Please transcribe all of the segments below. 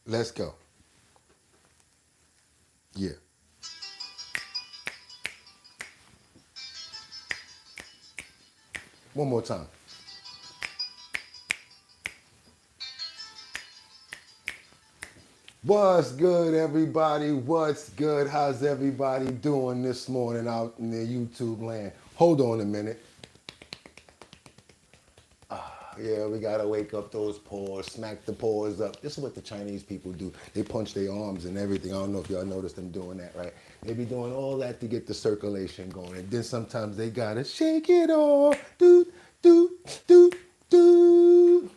Let's go. Yeah. One more time. What's good, everybody? What's good? How's everybody doing this morning out in the YouTube land? Hold on a minute. Yeah, we gotta wake up those paws, smack the paws up. This is what the Chinese people do. They punch their arms and everything. I don't know if y'all noticed them doing that, right? They be doing all that to get the circulation going. And then sometimes they gotta shake it off. Doot, doot, doot, doot,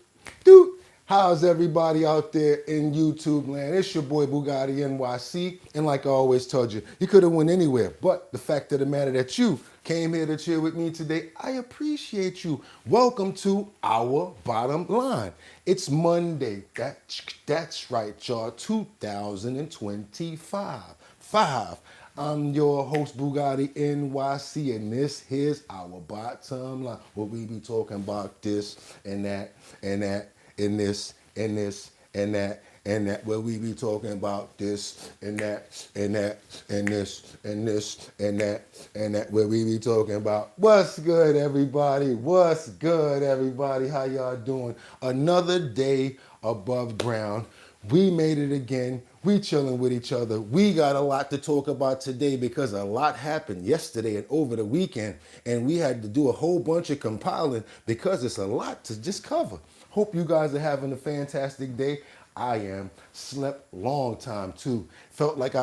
doot. How's everybody out there in YouTube land? It's your boy Boogotti NYC. And like I always told you, you could have went anywhere. But the fact of the matter that you came here to chill with me today, I appreciate you. Welcome to our bottom line. It's Monday. That's right, y'all. 2025. I'm your host, Boogotti NYC, and this here's our bottom line, where we be talking about this and that and that and this and this and that and that, where we be talking about this and that and that and this and this and that, where we be talking about what's good, everybody. What's good, everybody? How y'all doing? Another day above ground. We made it again. We chilling with each other. We got a lot to talk about today because a lot happened yesterday and over the weekend, and we had to do a whole bunch of compiling because it's a lot to just cover. Hope you guys are having a fantastic day. I am. Slept long time too. It felt like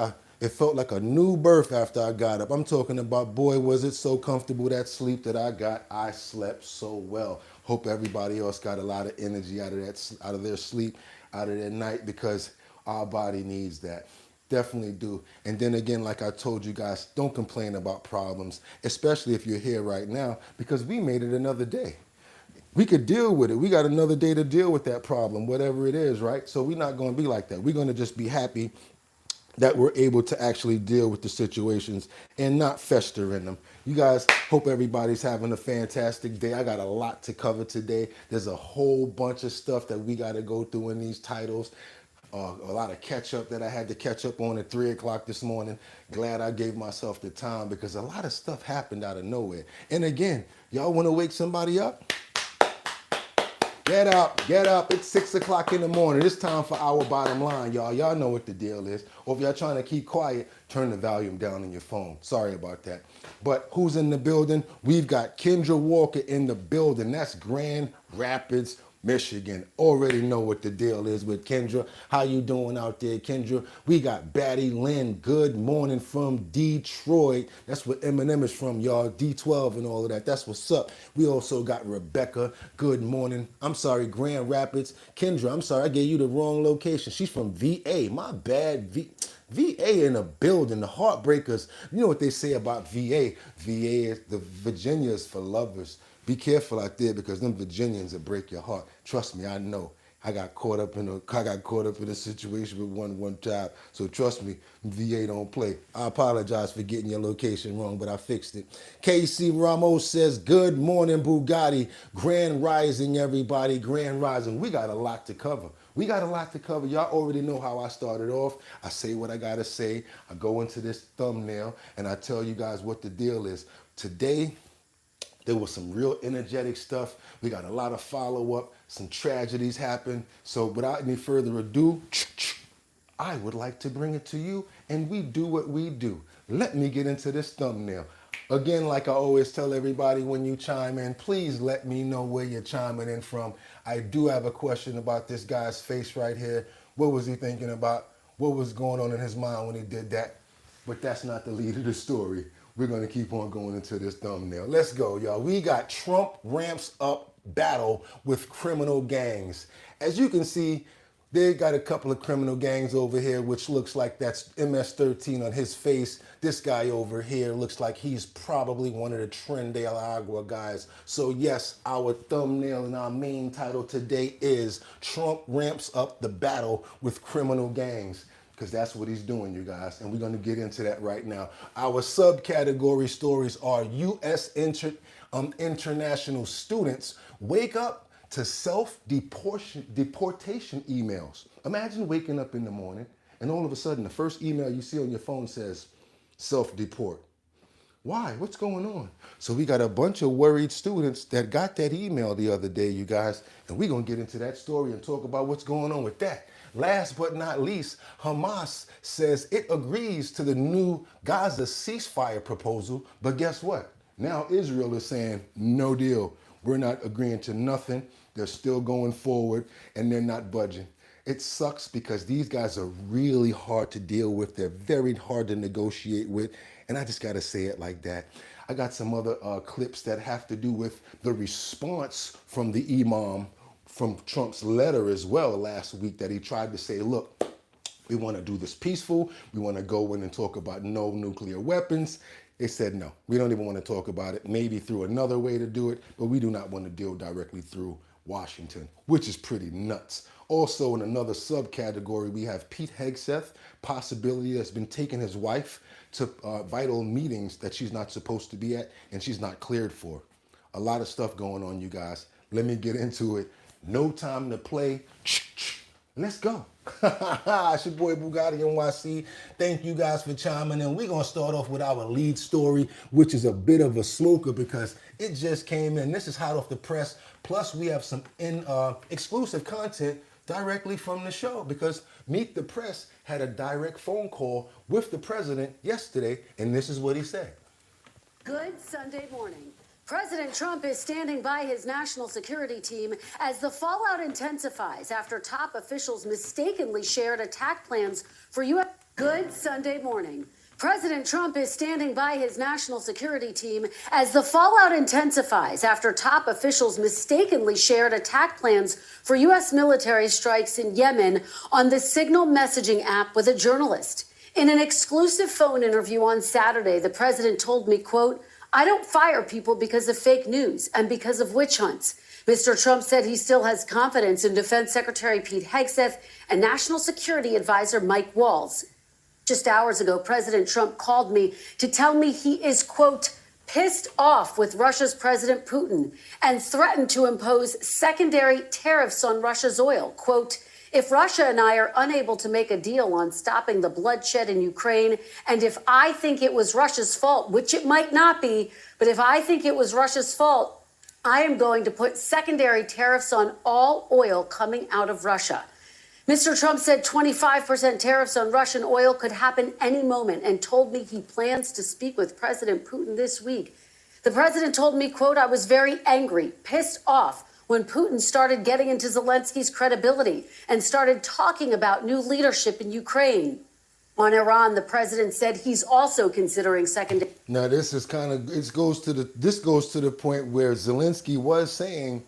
a new birth after I got up. I'm talking about, boy, was it so comfortable, that sleep that I got. I slept so well. Hope everybody else got a lot of energy out of their sleep, out of their night, because our body needs that. Definitely do. And then again, like I told you guys, don't complain about problems, especially if you're here right now, because we made it another day. We could deal with it. We got another day to deal with that problem, whatever it is, right? So we're not going to be like that. We're going to just be happy that we're able to actually deal with the situations and not fester in them. You guys, hope everybody's having a fantastic day. I got a lot to cover today. There's a whole bunch of stuff that we got to go through in these titles. A lot of catch up that I had to catch up on at 3 o'clock this morning. Glad I gave myself the time because a lot of stuff happened out of nowhere. And again, y'all want to wake somebody up? Get up, get up. It's 6 o'clock in the morning. It's time for our bottom line, y'all. Y'all know what the deal is. Or if y'all trying to keep quiet, turn the volume down on your phone. Sorry about that. But who's in the building? We've got Kendra Walker in the building. That's Grand Rapids, Michigan. Already know what the deal is with Kendra. How you doing out there, Kendra? We got Batty Lynn. Good morning from Detroit. That's where Eminem is from, y'all. D12 and all of that. That's what's up. We also got Rebecca. Good morning. I'm sorry, Grand Rapids. Kendra, I'm sorry, I gave you the wrong location. She's from VA. My bad. VA in a building, the Heartbreakers. You know what they say about VA? VA is the Virginia's for lovers. Be careful out there because them Virginians will break your heart. Trust me, I know. I got caught up in a situation with one child. So trust me, VA don't play. I apologize for getting your location wrong, but I fixed it. KC Ramos says, good morning, Bugatti. Grand Rising, everybody. Grand Rising. We got a lot to cover. We got a lot to cover. Y'all already know how I started off. I say what I gotta say. I go into this thumbnail and I tell you guys what the deal is. Today, there was some real energetic stuff. We got a lot of follow-up. Some tragedies happened. So without any further ado, I would like to bring it to you, and we do what we do. Let me get into this thumbnail. Again, like I always tell everybody when you chime in, please let me know where you're chiming in from. I do have a question about this guy's face right here. What was he thinking about? What was going on in his mind when he did that? But that's not the lead of the story. We're going to keep on going into this thumbnail. Let's go, y'all. We got Trump ramps up battle with criminal gangs. As you can see, they got a couple of criminal gangs over here, which looks like that's MS-13 on his face. This guy over here looks like he's probably one of the Tren de Agua guys. So yes, our thumbnail and our main title today is Trump ramps up the battle with criminal gangs, because that's what he's doing, you guys, and we're going to get into that right now. Our subcategory stories are U.S. international students wake up to self-deportation emails. Imagine waking up in the morning and all of a sudden the first email you see on your phone says, self-deport. Why? What's going on? So we got a bunch of worried students that got that email the other day, you guys, and we're going to get into that story and talk about what's going on with that. Last but not least, Hamas says it agrees to the new Gaza ceasefire proposal, but guess what? Now Israel is saying, no deal. We're not agreeing to nothing. They're still going forward and they're not budging. It sucks because these guys are really hard to deal with. They're very hard to negotiate with. And I just got to say it like that. I got some other clips that have to do with the response from the imam from Trump's letter as well last week that he tried to say, look, we want to do this peaceful. We want to go in and talk about no nuclear weapons. They said, no, we don't even want to talk about it. Maybe through another way to do it, but we do not want to deal directly through Washington, which is pretty nuts. Also, in another subcategory, we have Pete Hegseth, possibility that's been taking his wife to vital meetings that she's not supposed to be at and she's not cleared for. A lot of stuff going on, you guys. Let me get into it. No time to play. Let's go. It's your boy BOOGOTTINYC. Thank you guys for chiming in. We're going to start off with our lead story, which is a bit of a smoker because it just came in. This is hot off the press. Plus, we have some exclusive content directly from the show because Meet the Press had a direct phone call with the president yesterday, and this is what he said. Good Sunday morning. President Trump is standing by his national security team as the fallout intensifies after top officials mistakenly shared attack plans for U.S. Good Sunday morning. President Trump is standing by his national security team as the fallout intensifies after top officials mistakenly shared attack plans for U.S. military strikes in Yemen on the Signal messaging app with a journalist. In an exclusive phone interview on Saturday, the president told me, quote, I don't fire people because of fake news and because of witch hunts. Mr. Trump said he still has confidence in Defense Secretary Pete Hegseth and National Security Advisor Mike Waltz. Just hours ago, President Trump called me to tell me he is, quote, pissed off with Russia's President Putin and threatened to impose secondary tariffs on Russia's oil. Quote, if Russia and I are unable to make a deal on stopping the bloodshed in Ukraine, and if I think it was Russia's fault, which it might not be, but if I think it was Russia's fault, I am going to put secondary tariffs on all oil coming out of Russia. Mr. Trump said 25% tariffs on Russian oil could happen any moment and told me he plans to speak with President Putin this week. The president told me, quote, I was very angry, pissed off when Putin started getting into Zelensky's credibility and started talking about new leadership in Ukraine. On Iran, the president said he's also considering secondary. Now this is kind of this goes to the point where Zelensky was saying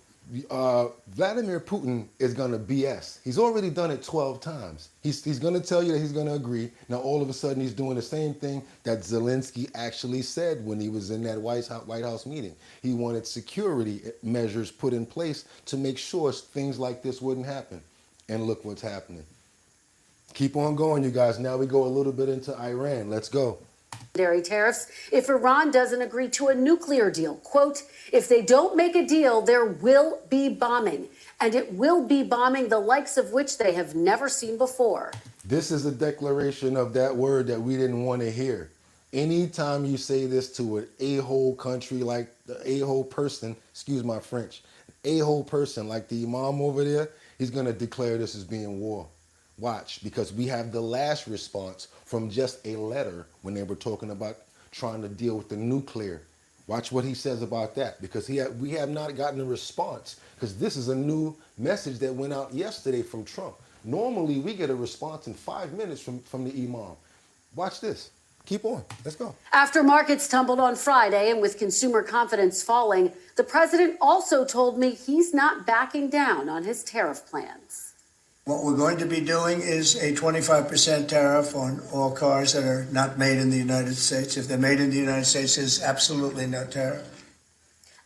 Vladimir Putin is going to BS. He's already done it 12 times. He's going to tell you that he's going to agree. Now all of a sudden he's doing the same thing that Zelensky actually said when he was in that White House meeting. He wanted security measures put in place to make sure things like this wouldn't happen. And look what's happening. Keep on going, you guys. Now we go a little bit into Iran. Let's go. Tariffs if Iran doesn't agree to a nuclear deal. Quote, if they don't make a deal, there will be bombing, and it will be bombing the likes of which they have never seen before. This is a declaration of that word that we didn't want to hear. Anytime you say this to an a-hole country like the a-hole person, excuse my French, a-hole person like the imam over there, he's going to declare this as being war. Watch, because we have the last response from just a letter when they were talking about trying to deal with the nuclear. Watch what he says about that, because we have not gotten a response, because this is a new message that went out yesterday from Trump. Normally, we get a response in 5 minutes from the imam. Watch this. Keep on. Let's go. After markets tumbled on Friday and with consumer confidence falling, the president also told me he's not backing down on his tariff plans. What we're going to be doing is a 25% tariff on all cars that are not made in the United States. If they're made in the United States, there's absolutely no tariff.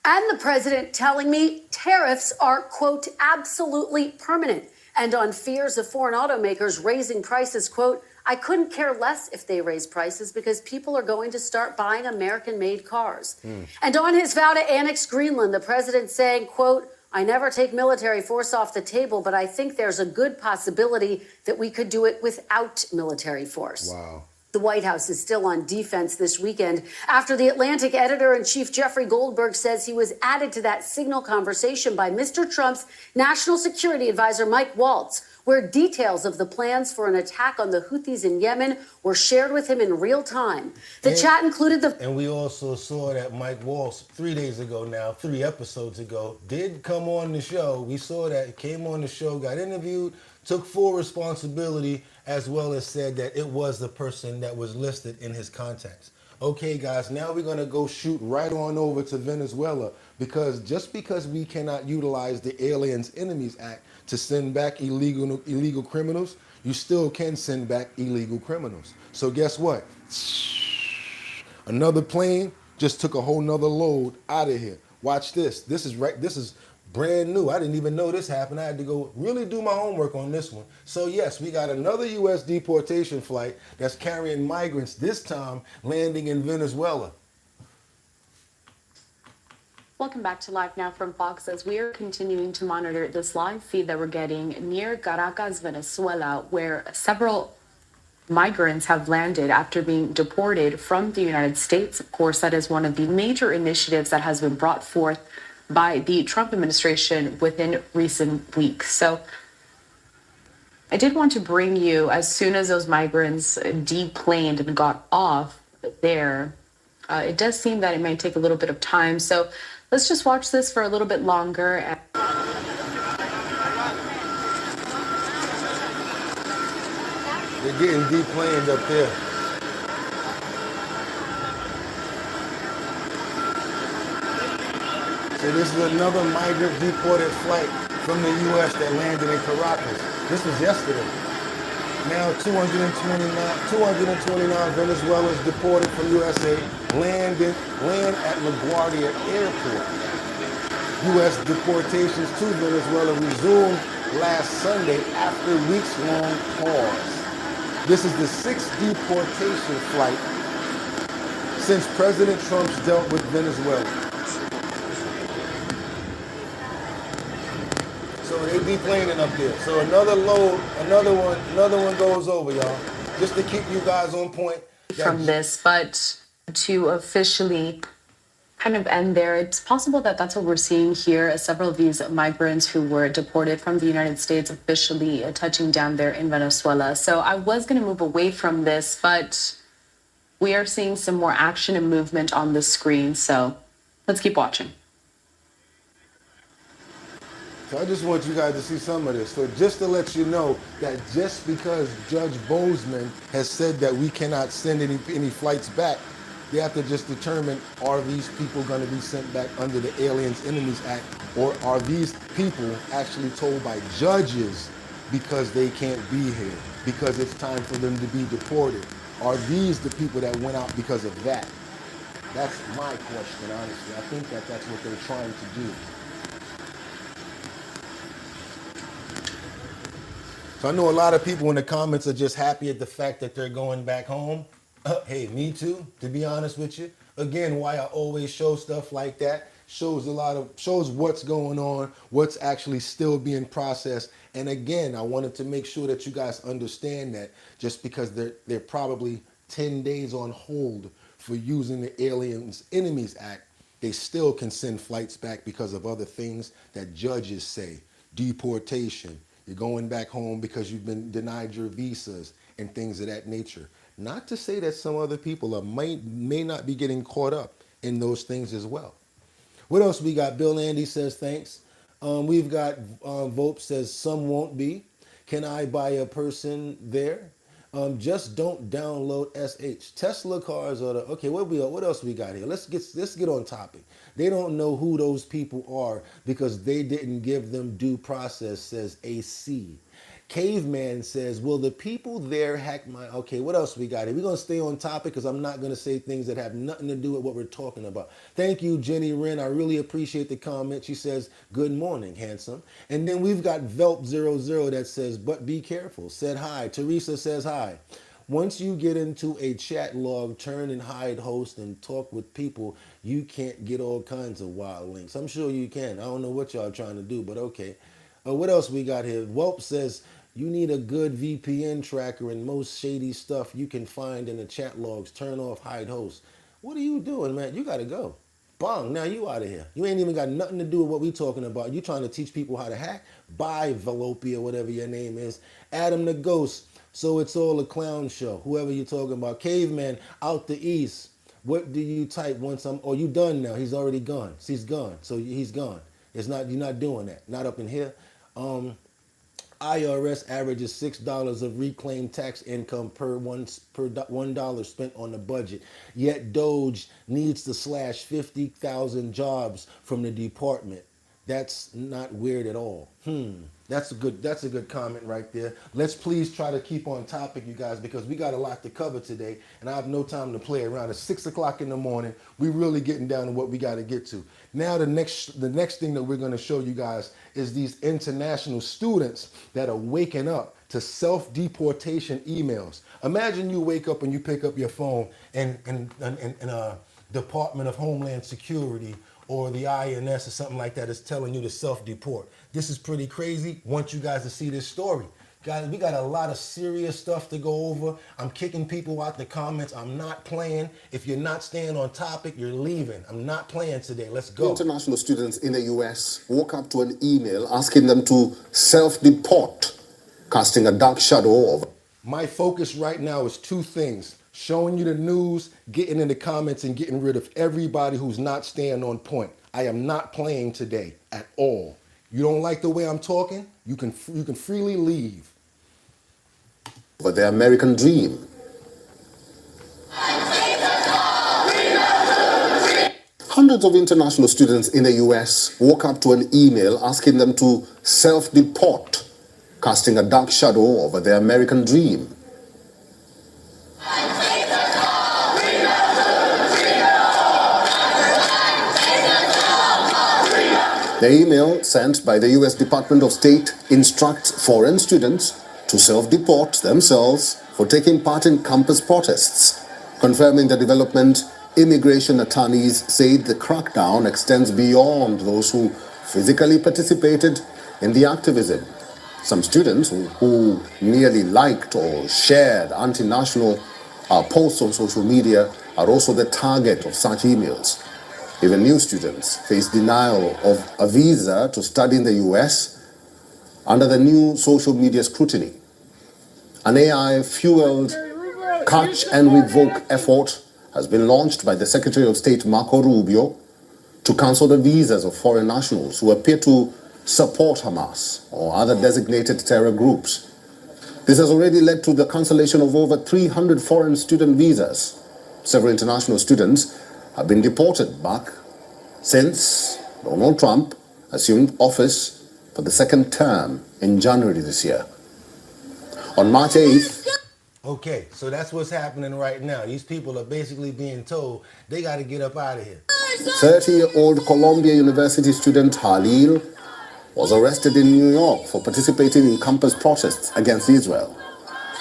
And the president telling me tariffs are, quote, absolutely permanent. And on fears of foreign automakers raising prices, quote, I couldn't care less if they raise prices because people are going to start buying American-made cars. And on his vow to annex Greenland, the president saying, quote, I never take military force off the table, but I think there's a good possibility that we could do it without military force. Wow. The White House is still on defense this weekend after the Atlantic editor-in-chief Jeffrey Goldberg says he was added to that signal conversation by Mr. Trump's national security advisor, Mike Waltz, where details of the plans for an attack on the Houthis in Yemen were shared with him in real time. The chat included the... And we also saw that Mike Waltz 3 days ago now, 3 episodes ago, did come on the show. We saw that, he came on the show, got interviewed, took full responsibility, as well as said that it was the person that was listed in his contacts. Okay, guys, now we're going to go shoot right on over to Venezuela, because just because we cannot utilize the Aliens Enemies Act to send back illegal criminals, you still can send back illegal criminals. So guess what? Another plane just took a whole nother load out of here. Watch this. This is brand new. I didn't even know this happened. I had to go really do my homework on this one. So yes, we got another U.S. deportation flight that's carrying migrants, this time landing in Venezuela. Welcome back to Live Now from Fox as we are continuing to monitor this live feed that we're getting near Caracas, Venezuela, where several migrants have landed after being deported from the United States. Of course, that is one of the major initiatives that has been brought forth by the Trump administration within recent weeks. So I did want to bring you, as soon as those migrants deplaned and got off there, it does seem that it might take a little bit of time. So let's just watch this for a little bit longer. They're getting deplaned up there. So this is another migrant deported flight from the U.S. that landed in Caracas. This was yesterday. Now 229 Venezuelans deported from USA land at LaGuardia Airport. U.S. deportations to Venezuela resumed last Sunday after weeks-long pause. This is the 6th deportation flight since President Trump's dealt with Venezuela. So they deplaning up there. So another load, another one goes over, y'all. Just to keep you guys on point. From this, but to officially kind of end there, it's possible that that's what we're seeing here, as several of these migrants who were deported from the United States officially touching down there in Venezuela. So I was going to move away from this, but we are seeing some more action and movement on the screen. So let's keep watching. So I just want you guys to see some of this. So just to let you know that just because Judge Bozeman has said that we cannot send any flights back, they have to just determine, are these people going to be sent back under the Aliens Enemies Act, or are these people actually told by judges because they can't be here, because it's time for them to be deported? Are these the people that went out because of that? That's my question, honestly. I think that that's what they're trying to do. So I know a lot of people in the comments are just happy at the fact that they're going back home. Hey, me too, to be honest with you. Again, why I always show stuff like that, shows what's going on, what's actually still being processed. And again, I wanted to make sure that you guys understand that just because they're probably 10 days on hold for using the Aliens Enemies Act, they still can send flights back because of other things that judges say. Deportation. You're going back home because you've been denied your visas and things of that nature. Not to say that some other people may not be getting caught up in those things as well. What else we got? Bill Andy says thanks. We've got Vope says some won't be. Can I buy a person there? Just don't download SH. Tesla cars are the okay. What else we got here? Let's get on topic. They don't know who those people are because they didn't give them due process, says AC. Caveman says, will the people there hack my... Okay, what else we got here? We're going to stay on topic because I'm not going to say things that have nothing to do with what we're talking about. Thank you, Jenny Wren. I really appreciate the comment. She says, good morning, handsome. And then we've got Velp00 that says, but be careful. Said hi. Teresa says hi. Once you get into a chat log, turn and hide host and talk with people, you can't get all kinds of wild links. I'm sure you can. I don't know what y'all trying to do, but okay. What else we got here? Welp says you need a good VPN tracker, and most shady stuff you can find in the chat logs. Turn off hide host. What are you doing, man? You gotta go. Bong, now you out of here. You ain't even got nothing to do with what we talking about. You trying to teach people how to hack? Bye, Velopia, whatever your name is. Adam the Ghost. So it's all a clown show. Whoever you're talking about. Caveman out the east. What do you type once I'm? Oh, you done now? He's already gone. He's gone. So he's gone. It's not. You're not doing that. Not up in here. IRS averages $6 of reclaimed tax income per $1 spent on the budget. Yet Doge needs to slash 50,000 jobs from the department. That's not weird at all. That's a good comment right there. Let's please try to keep on topic, you guys, because we got a lot to cover today, and I have no time to play around. It's 6 o'clock in the morning. We're really getting down to what we got to get to. Now the next thing that we're going to show you guys is these international students that are waking up to self-deportation emails. Imagine you wake up and you pick up your phone and Department of Homeland Security or the INS or something like that is telling you to self-deport. This is pretty crazy. Want you guys to see this story. Guys, we got a lot of serious stuff to go over. I'm kicking people out the comments. I'm not playing. If you're not staying on topic, you're leaving. I'm not playing today. Let's go. International students in the US woke up to an email asking them to self-deport, casting a dark shadow over. My focus right now is two things. Showing you the news, getting in the comments, and getting rid of everybody who's not staying on point. I am not playing today at all. You don't like the way I'm talking? You can freely leave. For their American dream. Hundreds of international students in the US woke up to an email asking them to self-deport, casting a dark shadow over their American dream. The email sent by the U.S. Department of State instructs foreign students to self-deport themselves for taking part in campus protests. Confirming the development, immigration attorneys said the crackdown extends beyond those who physically participated in the activism. Some students who merely liked or shared anti-national posts on social media are also the target of such emails. Even new students face denial of a visa to study in the US under the new social media scrutiny. An AI-fueled catch and revoke effort has been launched by the Secretary of State Marco Rubio to cancel the visas of foreign nationals who appear to support Hamas or other designated terror groups. This has already led to the cancellation of over 300 foreign student visas. Several international students have been deported back since Donald Trump assumed office for the second term in January this year. On March 8th... Okay, so that's what's happening right now. These people are basically being told they got to get up out of here. 30-year-old Columbia University student Halil was arrested in New York for participating in campus protests against Israel.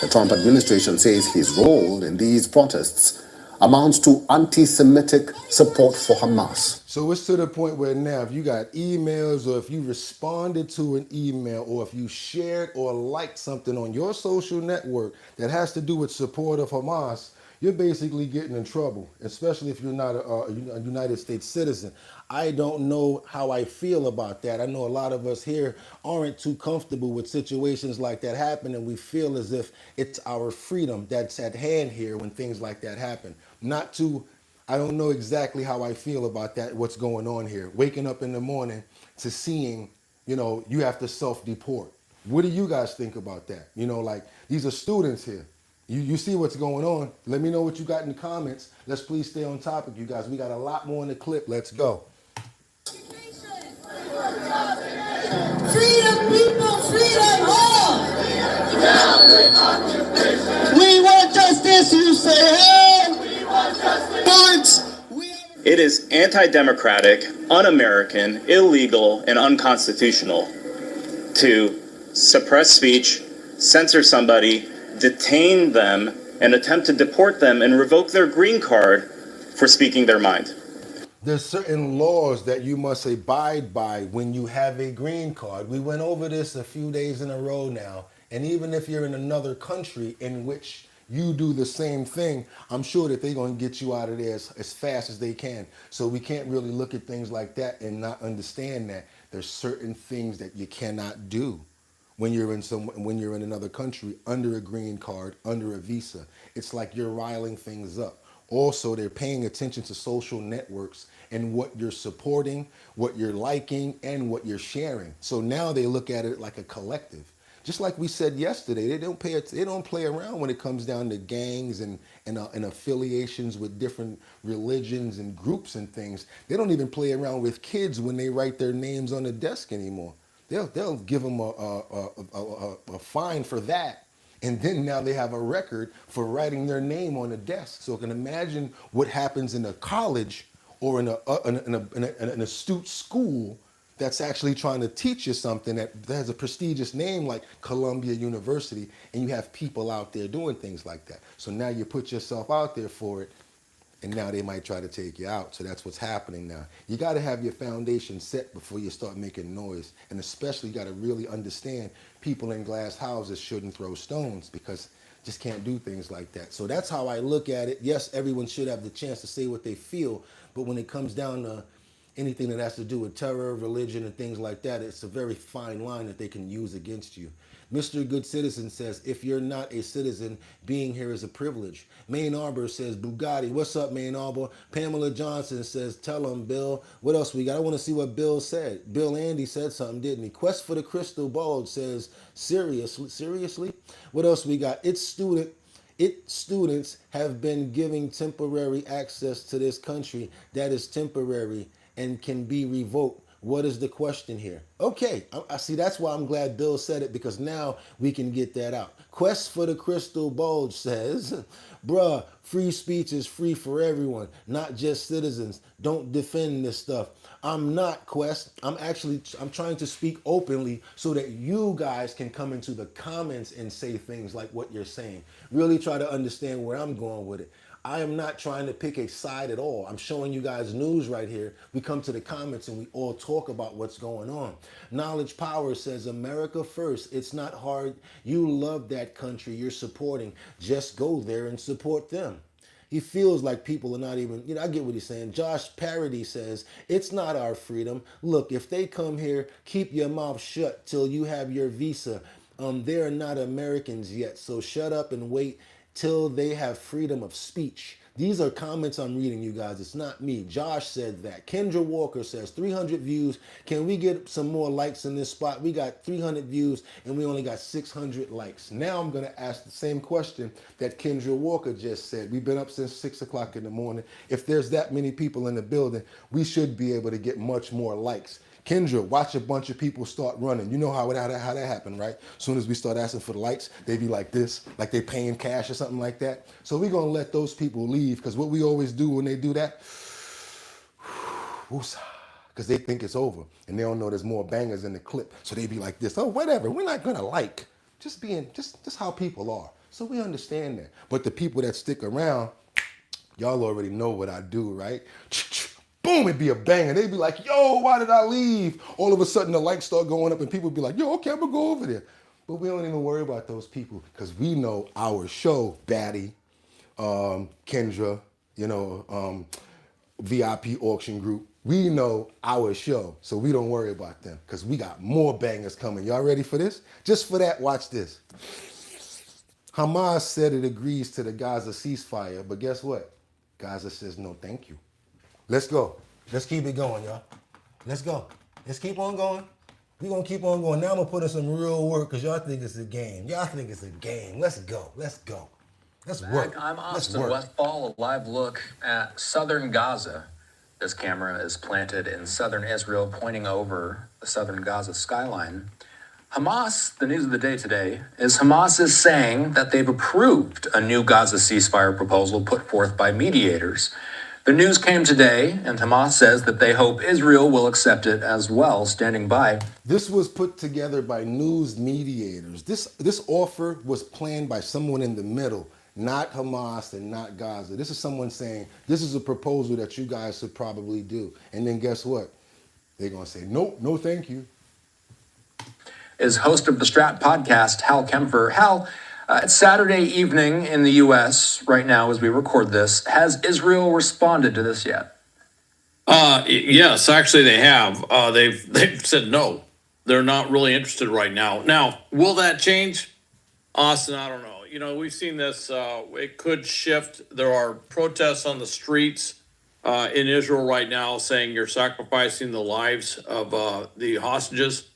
The Trump administration says his role in these protests amounts to anti-Semitic support for Hamas. So it's to the point where now if you got emails or if you responded to an email or if you shared or liked something on your social network that has to do with support of Hamas, you're basically getting in trouble, especially if you're not a United States citizen. I don't know how I feel about that. I know a lot of us here aren't too comfortable with situations like that happen, and we feel as if it's our freedom that's at hand here when things like that happen. I don't know exactly how I feel about that, what's going on here. Waking up in the morning to seeing, you have to self-deport. What do you guys think about that? Like, these are students here. You see what's going on. Let me know what you got in the comments. Let's please stay on topic, you guys. We got a lot more in the clip. Let's go. Freedom, people, freedom, all. We want justice, you say, hey. We want justice. It is anti-democratic, un-American, illegal, and unconstitutional to suppress speech, censor somebody, detain them, and attempt to deport them and revoke their green card for speaking their mind. There's certain laws that you must abide by when you have a green card. We went over this a few days in a row now. And even if you're in another country in which you do the same thing, I'm sure that they're going to get you out of there as fast as they can. So we can't really look at things like that and not understand that there's certain things that you cannot do when you're in another country under a green card, under a visa. It's like you're riling things up. Also, they're paying attention to social networks and what you're supporting, what you're liking, and what you're sharing. So now they look at it like a collective. Just like we said yesterday, they don't play around when it comes down to gangs and affiliations with different religions and groups and things. They don't even play around with kids when they write their names on the desk anymore. They'll give them a fine for that. And then now they have a record for writing their name on the desk. So you can imagine what happens in a college or in an astute school that's actually trying to teach you something that has a prestigious name like Columbia University, and you have people out there doing things like that. So now you put yourself out there for it, and now they might try to take you out. So that's what's happening now. You got to have your foundation set before you start making noise. And especially you got to really understand people in glass houses shouldn't throw stones, because just can't do things like that. So that's how I look at it. Yes, everyone should have the chance to say what they feel, but when it comes down to anything that has to do with terror, religion, and things like that, it's a very fine line that they can use against you. Mr. Good Citizen says, if you're not a citizen, being here is a privilege. Maine Arbor says, Bugatti. What's up, Maine Arbor? Pamela Johnson says, tell them, Bill. What else we got? I want to see what Bill said. Bill Andy said something, didn't he? Quest for the Crystal Ball says, seriously? What else we got? Its students have been giving temporary access to this country that is temporary and can be revoked. What is the question here? Okay, I see. That's why I'm glad Bill said it, because now we can get that out. Quest for the Crystal Bulge says, bruh, free speech is free for everyone, not just citizens. Don't defend this stuff. I'm not, Quest. I'm trying to speak openly so that you guys can come into the comments and say things like what you're saying. Really try to understand where I'm going with it. I am not trying to pick a side at all. I'm showing you guys news right here. We come to the comments and we all talk about what's going on. Knowledge Power says, America first. It's not hard. You love that country you're supporting. Just go there and support them. He feels like people are not even, I get what he's saying. Josh Parody says, it's not our freedom. Look, if they come here, keep your mouth shut till you have your visa. They're not Americans yet, so shut up and wait till they have freedom of speech. These are comments I'm reading, you guys. It's not me. Josh said that. Kendra Walker says, 300 views. Can we get some more likes in this spot? We got 300 views and we only got 600 likes. Now I'm going to ask the same question that Kendra Walker just said. We've been up since 6 o'clock in the morning. If there's that many people in the building, we should be able to get much more likes. Kendra, watch a bunch of people start running. You know how that happened, right? As soon as we start asking for the lights, they be like this, like they paying cash or something like that. So we're going to let those people leave, because what we always do when they do that, because they think it's over and they don't know there's more bangers in the clip. So they be like this, oh, whatever, we're not going to like. Just how people are. So we understand that. But the people that stick around, y'all already know what I do, right? Boom, it'd be a banger. They'd be like, yo, why did I leave? All of a sudden the lights start going up and people be like, yo, okay, I'm gonna go over there. But we don't even worry about those people, because we know our show, Batty, Kendra, VIP Auction Group. We know our show, so we don't worry about them, because we got more bangers coming. Y'all ready for this? Just for that, watch this. Hamas said it agrees to the Gaza ceasefire, but guess what? Gaza says no thank you. Let's go. Let's keep it going, y'all. Let's go. Let's keep on going. We're going to keep on going. Now I'm going to put in some real work, because y'all think it's a game. Y'all think it's a game. Let's go. Let's go. Let's work. I'm Austin Westfall, a live look at southern Gaza. This camera is planted in southern Israel, pointing over the southern Gaza skyline. Hamas, the news of the day today, is Hamas is saying that they've approved a new Gaza ceasefire proposal put forth by mediators. The news came today, and Hamas says that they hope Israel will accept it as well, standing by. This was put together by news mediators. This offer was planned by someone in the middle, not Hamas and not Gaza. This is someone saying, this is a proposal that you guys should probably do. And then guess what? They're going to say, nope, no thank you. Is host of the Strat podcast, Hal Kempfer. Hal, it's Saturday evening in the U.S. right now as we record this. Has Israel responded to this yet? Yes, actually they have. They've said no. They're not really interested right now. Now, will that change? Austin, I don't know. You know, we've seen this. It could shift. There are protests on the streets in Israel right now saying you're sacrificing the lives of the hostages.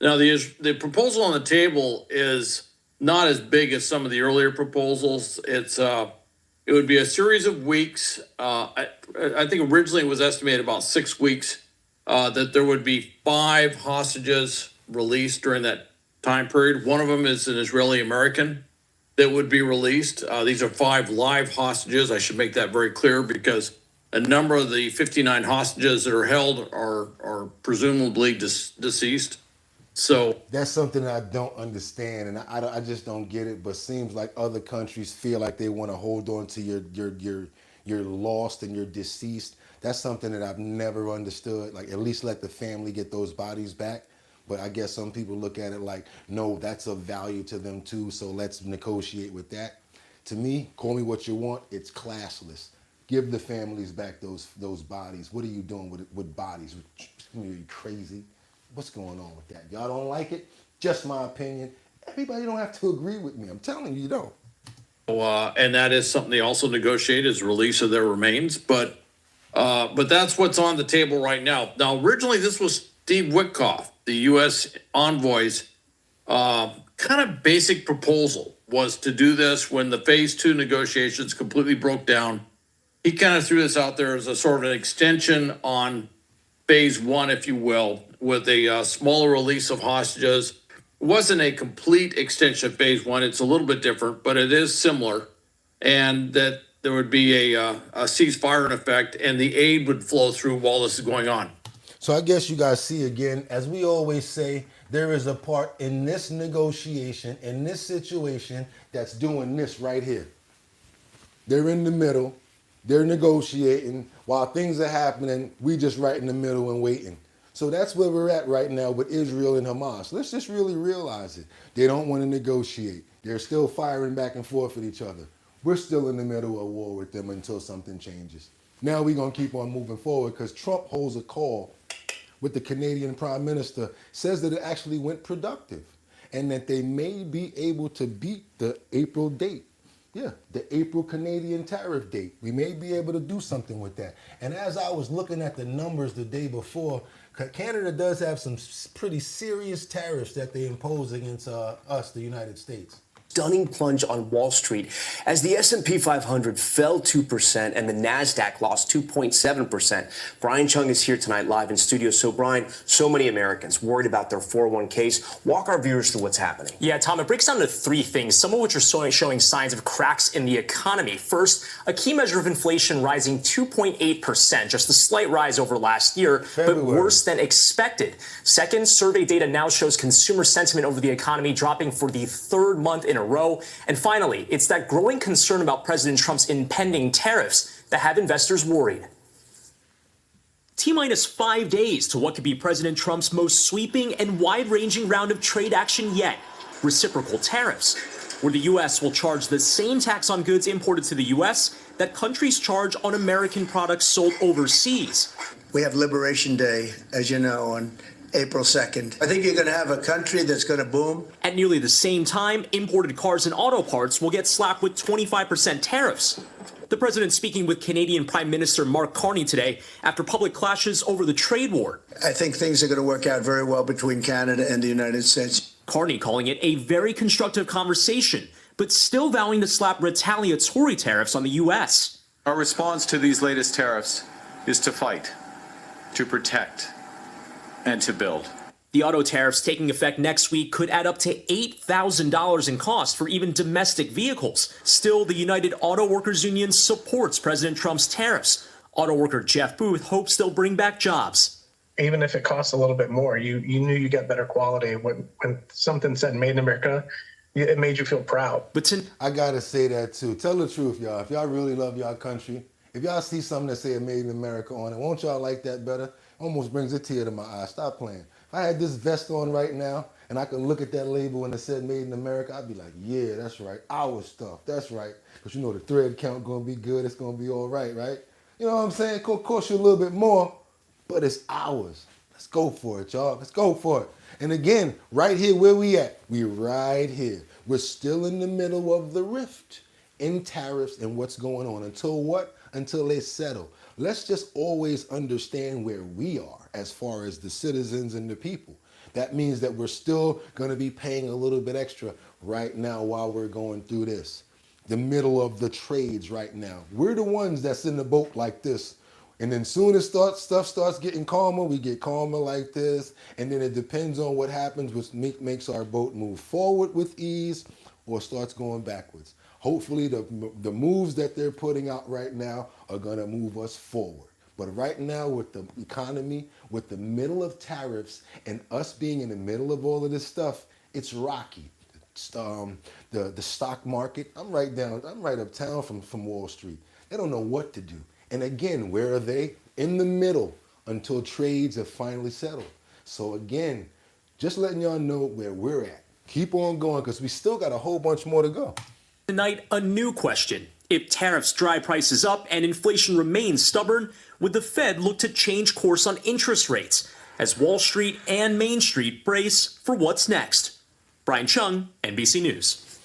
Now, the proposal on the table is not as big as some of the earlier proposals. It would be a series of weeks. I think originally it was estimated about 6 weeks that there would be 5 hostages released during that time period. One of them is an Israeli American that would be released. These are 5 live hostages. I should make that very clear because a number of the 59 hostages that are held are presumably deceased. So that's something that I don't understand, and I just don't get it. But seems like other countries feel like they want to hold on to your lost and your deceased. That's something that I've never understood. Like, at least let the family get those bodies back. But I guess some people look at it like, no, that's of value to them too. So let's negotiate with that. To me, call me what you want. It's classless. Give the families back those bodies. What are you doing with bodies? Are you crazy? What's going on with that? Y'all don't like it? Just my opinion. Everybody don't have to agree with me. I'm telling you, you don't. And that is something they also negotiate is release of their remains. But that's what's on the table right now. Now, originally, this was Steve Witkoff, the U.S. envoy's kind of basic proposal was to do this when the phase 2 negotiations completely broke down. He kind of threw this out there as a sort of an extension on phase 1, if you will, with a smaller release of hostages. It wasn't a complete extension of phase 1. It's a little bit different, but it is similar. And that there would be a ceasefire in effect and the aid would flow through while this is going on. So I guess you guys see again, as we always say, there is a part in this negotiation, in this situation, that's doing this right here. They're in the middle. They're negotiating. While things are happening, we just right in the middle and waiting. So that's where we're at right now with Israel and Hamas. Let's just really realize it. They don't want to negotiate. They're still firing back and forth with each other. We're still in the middle of war with them until something changes. Now we're going to keep on moving forward because Trump holds a call with the Canadian Prime Minister, says that it actually went productive and that they may be able to beat the April date. Yeah, the April Canadian tariff date. We may be able to do something with that. And as I was looking at the numbers the day before, Canada does have some pretty serious tariffs that they impose against us, the United States. Stunning plunge on Wall Street as the S&P 500 fell 2% and the NASDAQ lost 2.7%. Brian Chung is here tonight live in studio. So, Brian, so many Americans worried about their 401ks. Walk our viewers through what's happening. Yeah, Tom, it breaks down to 3 things, some of which are showing signs of cracks in the economy. First, a key measure of inflation rising 2.8%, just a slight rise over last year, but worse than expected. Second, survey data now shows consumer sentiment over the economy dropping for the 3rd month in a row. And finally, it's that growing concern about President Trump's impending tariffs that have investors worried. T-minus 5 days to what could be President Trump's most sweeping and wide-ranging round of trade action yet, reciprocal tariffs, where the U.S. will charge the same tax on goods imported to the U.S. that countries charge on American products sold overseas. We have Liberation Day, as you know, on April 2nd. I think you're going to have a country that's going to boom. At nearly the same time, imported cars and auto parts will get slapped with 25% tariffs. The president speaking with Canadian Prime Minister Mark Carney today after public clashes over the trade war. I think things are going to work out very well between Canada and the United States. Carney calling it a very constructive conversation, but still vowing to slap retaliatory tariffs on the U.S. Our response to these latest tariffs is to fight, to protect, and to build. The auto tariffs taking effect next week could add up to $8,000 in cost for even domestic vehicles. Still, the United Auto Workers Union supports President Trump's tariffs. Auto worker Jeff Booth hopes they'll bring back jobs. Even if it costs a little bit more, you knew you get better quality. When something said made in America, it made you feel proud. But I gotta say that too. Tell the truth, y'all. If y'all really love y'all country, if y'all see something that say "Made in America" on it, won't y'all like that better? Almost brings a tear to my eye. Stop playing. If I had this vest on right now and I could look at that label and it said "Made in America," I'd be like, yeah, that's right. Our stuff. That's right. Because you know the thread count gonna be good. It's gonna be all right, right? You know what I'm saying? It could cost you a little bit more, but it's ours. Let's go for it, y'all. Let's go for it. And again, right here where we at, we right here. We're still in the middle of the rift in tariffs and what's going on. Until what? Until they settle. Let's just always understand where we are as far as the citizens and the people. That means that we're still going to be paying a little bit extra right now while we're going through this. The middle of the trades right now. We're the ones that's in the boat like this. And then soon as stuff starts getting calmer, we get calmer like this. And then it depends on what happens, which makes our boat move forward with ease or starts going backwards. Hopefully the moves that they're putting out right now are going to move us forward. But right now with the economy, with the middle of tariffs and us being in the middle of all of this stuff, it's rocky. The stock market, I'm right uptown from Wall Street. They don't know what to do. And again, where are they? In the middle until trades have finally settled. So again, just letting y'all know where we're at. Keep on going because we still got a whole bunch more to go. tonight, a new question. If tariffs drive prices up and inflation remains stubborn, would the Fed look to change course on interest rates as Wall Street and Main Street brace for what's next? Brian Chung, NBC News.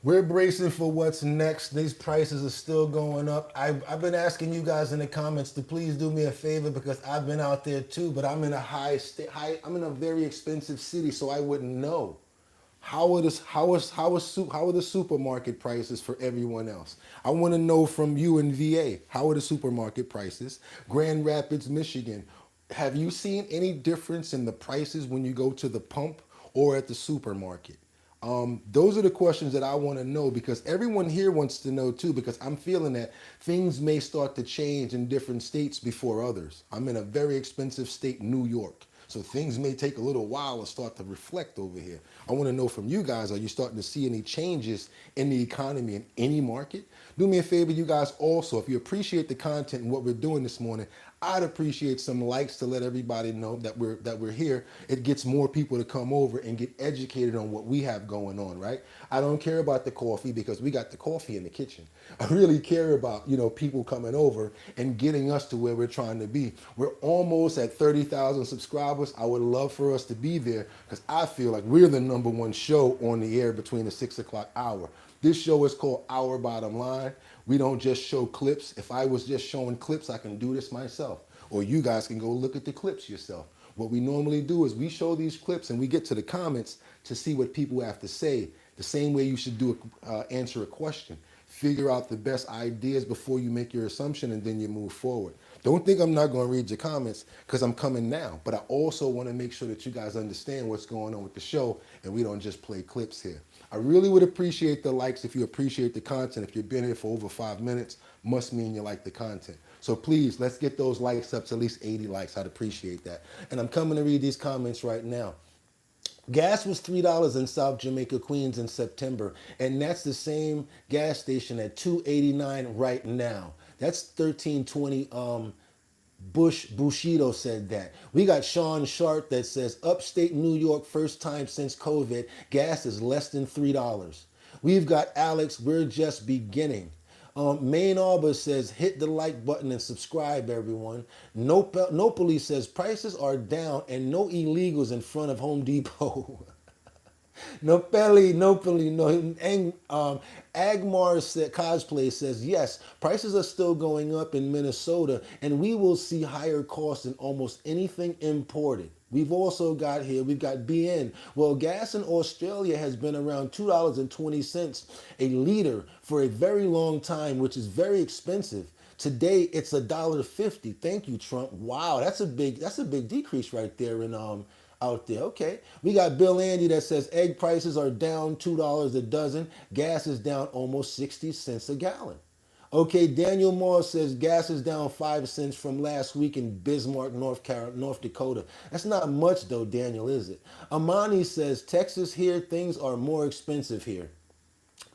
We're bracing for what's next. These prices are still going up. I've been asking you guys in the comments to please do me a favor because I've been out there too, but I'm in I'm in a very expensive city, so I wouldn't know. How are the supermarket prices for everyone else? I want to know from you in VA, how are the supermarket prices? Grand Rapids, Michigan, have you seen any difference in the prices when you go to the pump or at the supermarket? Those are the questions that I want to know because everyone here wants to know too, because I'm feeling that things may start to change in different states before others. I'm in a very expensive state, New York. So things may take a little while to start to reflect over here. I want to know from you guys, are you starting to see any changes in the economy in any market? Do me a favor, you guys also, if you appreciate the content and what we're doing this morning, I'd appreciate some likes to let everybody know that we're here. It gets more people to come over and get educated on what we have going on, right? I don't care about the coffee because we got the coffee in the kitchen. I really care about, people coming over and getting us to where we're trying to be. We're almost at 30,000 subscribers. I would love for us to be there because I feel like we're the #1 show on the air between the 6 o'clock hour. This show is called Our Bottom Line. We don't just show clips. If I was just showing clips, I can do this myself. Or you guys can go look at the clips yourself. What we normally do is we show these clips and we get to the comments to see what people have to say. The same way you should do answer a question. Figure out the best ideas before you make your assumption and then you move forward. Don't think I'm not going to read your comments because I'm coming now. But I also want to make sure that you guys understand what's going on with the show and we don't just play clips here. I really would appreciate the likes if you appreciate the content. If you've been here for over 5 minutes, must mean you like the content. So please, let's get those likes up to at least 80 likes. I'd appreciate that. And I'm coming to read these comments right now. Gas was $3 in South Jamaica, Queens in September, and that's the same gas station at $2.89 right now. That's $13.20. Bushido said that. We got Sean Sharp that says upstate New York, first time since COVID, gas is less than $3. We've got Alex, we're just beginning. Main Arbor says hit the like button and subscribe, everyone. No Police says prices are down and no illegals in front of Home Depot. Agmar Cosplay says, yes, prices are still going up in Minnesota and we will see higher costs in almost anything imported. We've also got BN. Well, gas in Australia has been around $2.20 a liter for a very long time, which is very expensive. Today, it's $1.50. Thank you, Trump. Wow, that's a big decrease right there in out there. Okay. We got Bill Andy that says egg prices are down $2 a dozen. Gas is down almost 60 cents a gallon. Okay, Daniel Moore says gas is down 5 cents from last week in Bismarck, North Dakota. That's not much though, Daniel, is it? Amani says Texas here, things are more expensive here.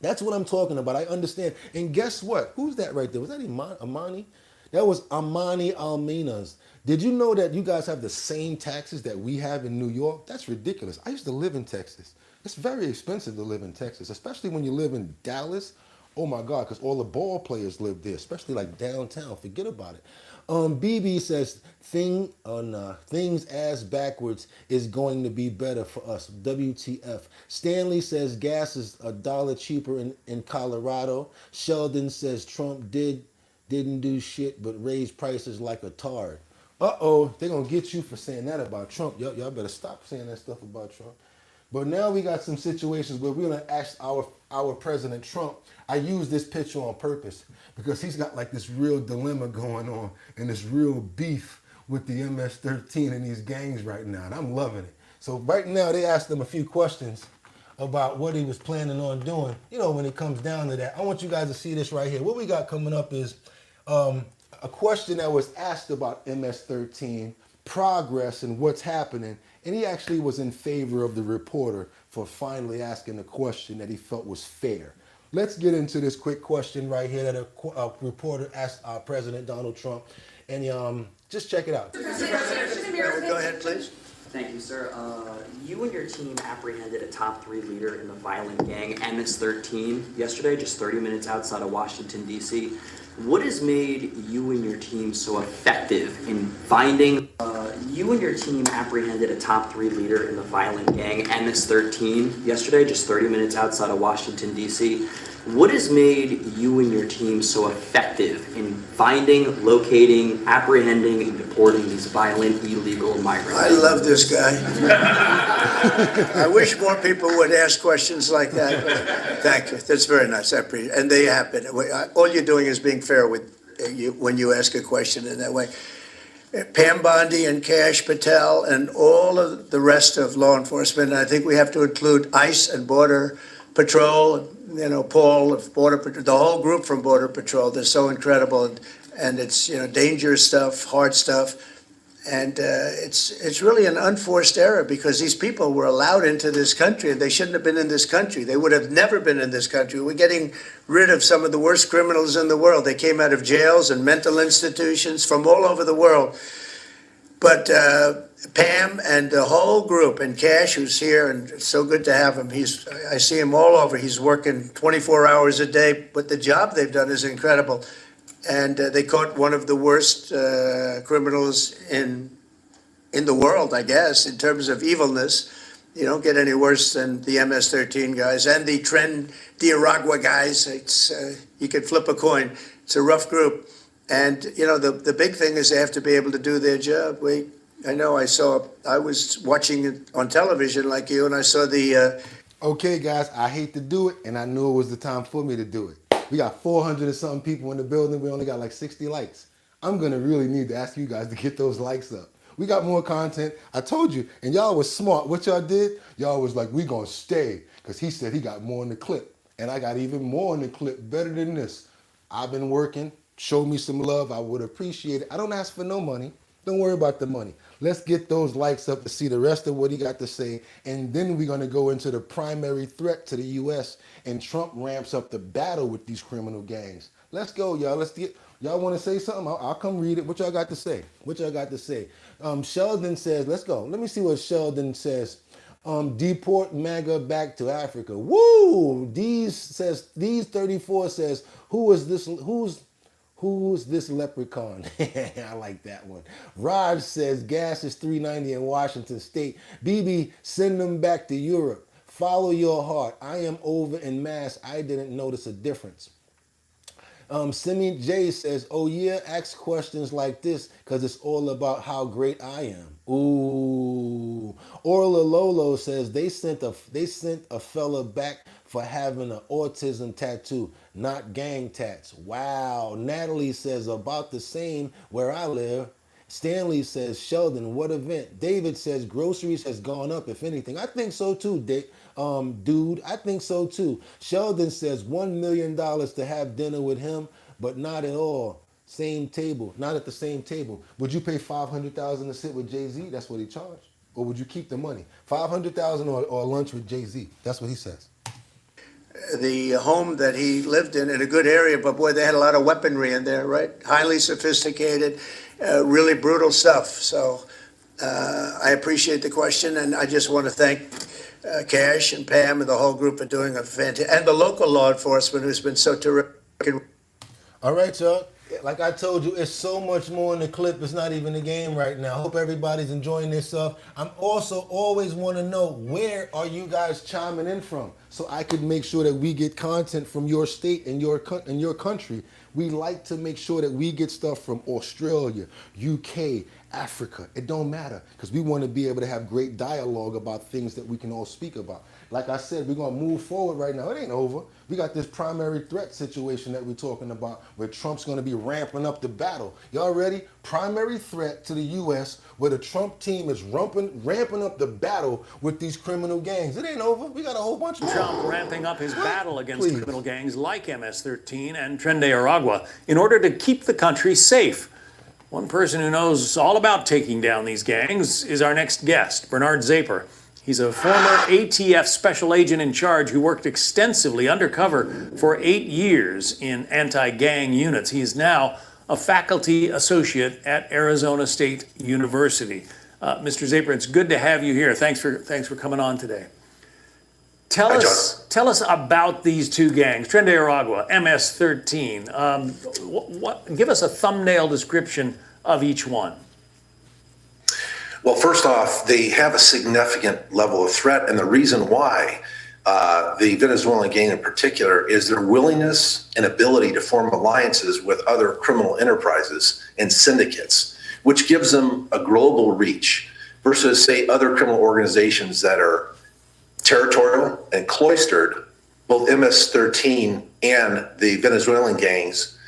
That's what I'm talking about. I understand. And guess what? Who's that right there? Was that Amani? That was Amani Alminas. Did you know that you guys have the same taxes that we have in New York? That's ridiculous. I used to live in Texas. It's very expensive to live in Texas, especially when you live in Dallas. Oh my God, because all the ball players live there, especially like downtown. Forget about it. BB says things ass backwards is going to be better for us. WTF. Stanley says gas is $1 cheaper in Colorado. Sheldon says Trump didn't do shit but raise prices like a tard. Uh-oh, they're going to get you for saying that about Trump. Y'all better stop saying that stuff about Trump. But now we got some situations where we're going to ask our President Trump. I use this picture on purpose because he's got like this real dilemma going on and this real beef with the MS-13 and these gangs right now. And I'm loving it. So right now they asked him a few questions about what he was planning on doing. You know, when it comes down to that, I want you guys to see this right here. What we got coming up is a question that was asked about MS-13, progress and what's happening. And he actually was in favor of the reporter for finally asking a question that he felt was fair. Let's get into this quick question right here that a reporter asked our President Donald Trump. And just check it out. Go ahead, please. Thank you, sir. You and your team apprehended a top 3 leader in the violent gang MS-13 yesterday, just 30 minutes outside of Washington, D.C. What has made you and your team so effective in finding... You and your team apprehended a top 3 leader in the violent gang MS-13 yesterday, just 30 minutes outside of Washington, D.C. What has made you and your team so effective in finding, locating, apprehending, and deporting these violent, illegal migrants? I love this guy. I wish more people would ask questions like that. But thank you. That's very nice. I appreciate it. And they happen. All you're doing is being fair with you when you ask a question in that way. Pam Bondi and Kash Patel and all of the rest of law enforcement. And I think we have to include ICE and Border Patrol, you know, Paul of Border Patrol, the whole group from Border Patrol. They're so incredible. And it's, you know, dangerous stuff, hard stuff. And it's really an unforced error because these people were allowed into this country and they shouldn't have been in this country. They would have never been in this country. We're getting rid of some of the worst criminals in the world. They came out of jails and mental institutions from all over the world. But Pam and the whole group, and Cash, who's here, and it's so good to have him. I see him all over. He's working 24 hours a day, but the job they've done is incredible. And they caught one of the worst criminals in the world, I guess, in terms of evilness. You don't get any worse than the MS-13 guys and the Tren de Aragua guys. It's you could flip a coin. It's a rough group. And, you know, the big thing is they have to be able to do their job. I was watching it on television like you, and I saw the... Okay, guys, I hate to do it, and I knew it was the time for me to do it. We got 400 and something people in the building. We only got like 60 likes. I'm going to really need to ask you guys to get those likes up. We got more content. I told you, and y'all was smart. What y'all did, y'all was like, we going to stay, because he said he got more in the clip. And I got even more in the clip, better than this. I've been working. Show me some love. I would appreciate it. I don't ask for no money. Don't worry about the money. Let's get those likes up to see the rest of what he got to say. And then we're going to go into the primary threat to the U.S. and Trump ramps up the battle with these criminal gangs. Let's go, y'all. Y'all want to say something? I'll come read it. What y'all got to say? Sheldon says, let's go. Let me see what Sheldon says. Deport MAGA back to Africa. Woo! These 34 says, who's this leprechaun? I like that one. Raj says gas is $3.90 in Washington State. BB, send them back to Europe. Follow your heart. I am over in Mass. I didn't notice a difference. Simi J says, oh yeah, ask questions like this because it's all about how great I am. Ooh. Orla Lolo says they sent a fella back for having an autism tattoo, not gang tats. Wow. Natalie says about the same where I live. Stanley says, Sheldon, what event? David says groceries has gone up, if anything. I think so too, dude. I think so too. Sheldon says $1 million to have dinner with him. but not at all. Same table, not at the same table. Would you pay $500,000 to sit with Jay-Z? That's what he charged. Or would you keep the money? $500,000 or lunch with Jay-Z. That's what he says. The home that he lived in a good area, but boy, they had a lot of weaponry in there, right? Highly sophisticated, really brutal stuff. So I appreciate the question, and I just want to thank Cash and Pam and the whole group for doing a fantastic, and the local law enforcement who's been so terrific. All right, y'all. Like I told you, it's so much more in the clip. It's not even a game right now. I hope everybody's enjoying this stuff. I'm also always want to know, where are you guys chiming in from, so I could make sure that we get content from your state and your country. We like to make sure that we get stuff from Australia, UK, Africa. It don't matter, because we want to be able to have great dialogue about things that we can all speak about. Like I said, we're going to move forward right now. It ain't over. We got this primary threat situation that we're talking about, where Trump's going to be ramping up the battle. Y'all ready? Primary threat to the U.S., where the Trump team is ramping up the battle with these criminal gangs. It ain't over. We got a whole bunch of Trump ramping up his battle against criminal gangs like MS-13 and Tren de Aragua in order to keep the country safe. One person who knows all about taking down these gangs is our next guest, Bernard Zaper. He's a former ATF special agent in charge who worked extensively undercover for 8 years in anti-gang units. He is now a faculty associate at Arizona State University. Mr. Zaper, it's good to have you here. Thanks for coming on today. Tell us about these two gangs, Tren de Aragua, MS-13. Give us a thumbnail description of each one. Well, first off, they have a significant level of threat, and the reason why, the Venezuelan gang in particular, is their willingness and ability to form alliances with other criminal enterprises and syndicates, which gives them a global reach versus, say, other criminal organizations that are territorial and cloistered. Both MS-13 and the Venezuelan gangs,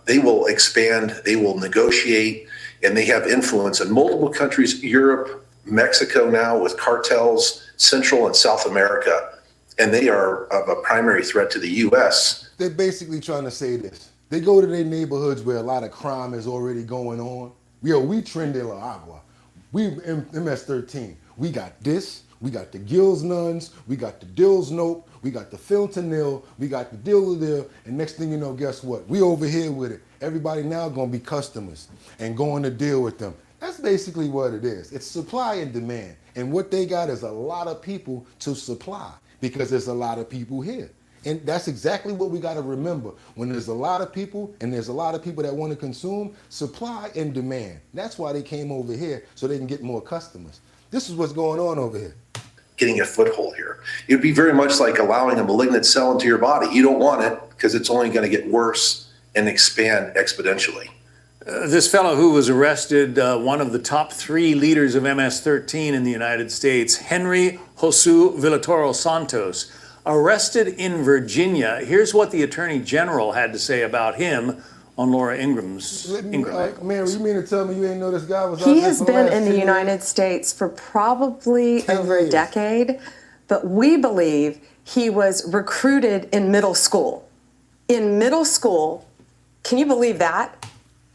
they will expand, they will negotiate, and they have influence in multiple countries, Europe, Mexico now with cartels, Central and South America, and they are of a primary threat to the U.S. They're basically trying to say this. They go to their neighborhoods where a lot of crime is already going on. We Tren de Aragua. We MS-13. We got this. We got the Gills Nuns. We got the Dills Nope. We got the Fentanyl. We got the Dill. And next thing you know, guess what? We over here with it. Everybody now going to be customers and going to deal with them. That's basically what it is. It's supply and demand. And what they got is a lot of people to supply, because there's a lot of people here. And that's exactly what we got to remember. When there's a lot of people and there's a lot of people that want to consume, supply and demand. That's why they came over here, so they can get more customers. This is what's going on over here. Getting a foothold here. It would be very much like allowing a malignant cell into your body. You don't want it because it's only going to get worse and expand exponentially. This fellow who was arrested, one of the top 3 leaders of MS-13 in the United States, Henry Josu Villatoro Santos, arrested in Virginia. Here's what the Attorney General had to say about him on Laura Ingram's. Mary, you mean to tell me you ain't know this guy was out He there has for the been last in the 10 United years? States for probably over a decade, but we believe he was recruited in middle school. In middle school, can you believe that?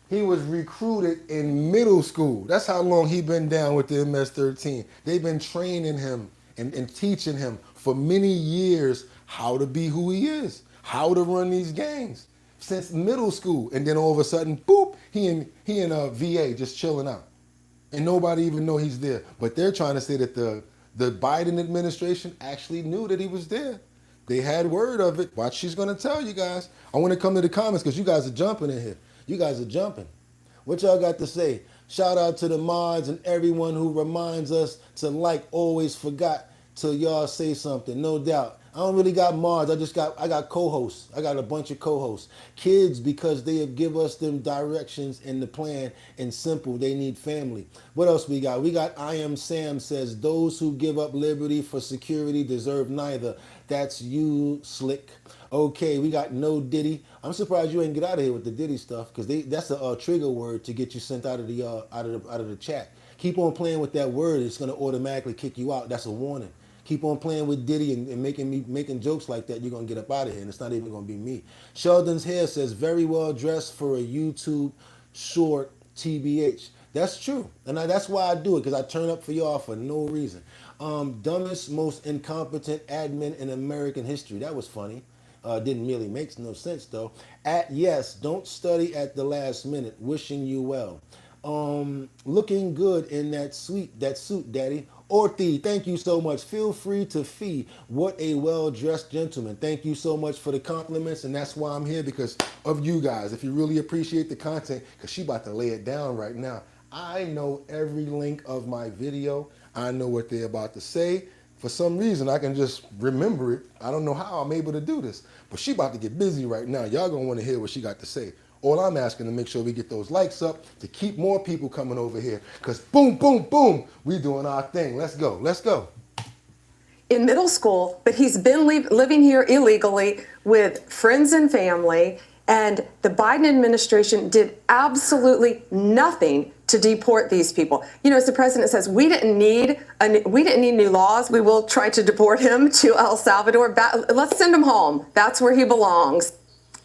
He was recruited in middle school. That's how long he been down with the MS-13. They've been training him and teaching him for many years how to be who he is, how to run these gangs since middle school. And then all of a sudden, boop, he in VA just chilling out. And nobody even know he's there. But they're trying to say that the Biden administration actually knew that he was there. They had word of it. Watch, she's going to tell you guys. I want to come to the comments because you guys are jumping in here. You guys are jumping. What y'all got to say? Shout out to the mods and everyone who reminds us to always forgot till y'all say something, no doubt. I don't really got mods. I got co-hosts. I got a bunch of co-hosts. Kids, because they have give us them directions in the plan, and simple, they need family. What else we got? We got I Am Sam says, those who give up liberty for security deserve neither. That's you, Slick. Okay, we got No Diddy. I'm surprised you ain't get out of here with the Diddy stuff, because that's a trigger word to get you sent out of the chat. Keep on playing with that word. It's going to automatically kick you out. That's a warning. keep on playing with Diddy and making jokes like that, you're gonna get up out of here, and it's not even gonna be me. Sheldon's hair says very well dressed for a YouTube short, TBH. That's true, and that's why I do it, because I turn up for y'all for no reason. Dumbest, most incompetent admin in American history. That was funny. Didn't really make no sense though. Yes, don't study at the last minute. Wishing you well. Looking good in that suit, Daddy. Orthi, thank you so much. Feel free to fee. What a well-dressed gentleman. Thank you so much for the compliments, and that's why I'm here, because of you guys. If you really appreciate the content, because she about to lay it down right now. I know every link of my video. I know what they're about to say. For some reason, I can just remember it. I don't know how I'm able to do this, but she about to get busy right now. Y'all gonna want to hear what she got to say. All I'm asking to make sure we get those likes up to keep more people coming over here, because boom, boom, boom, we doing our thing. Let's go, let's go. In middle school, but he's been living here illegally with friends and family, and the Biden administration did absolutely nothing to deport these people. You know, as the president says, we didn't need new laws. We will try to deport him to El Salvador. Let's send him home. That's where he belongs.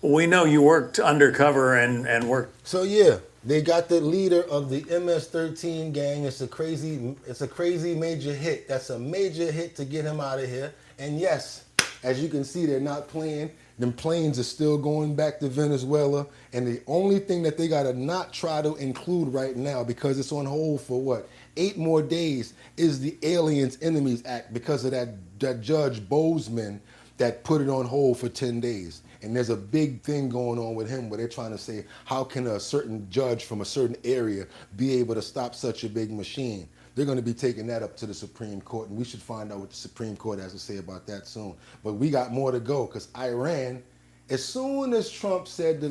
We know you worked undercover and worked. So yeah, they got the leader of the MS-13 gang. It's a crazy major hit. That's a major hit to get him out of here. And yes, as you can see, they're not playing. Them planes are still going back to Venezuela. And the only thing that they gotta not try to include right now, because it's on hold for what, 8 more days, is the Aliens Enemies Act, because of that Judge Bozeman that put it on hold for 10 days. And there's a big thing going on with him where they're trying to say, how can a certain judge from a certain area be able to stop such a big machine? They're going to be taking that up to the Supreme Court, and we should find out what the Supreme Court has to say about that soon. But we got more to go, because Iran, as soon as Trump said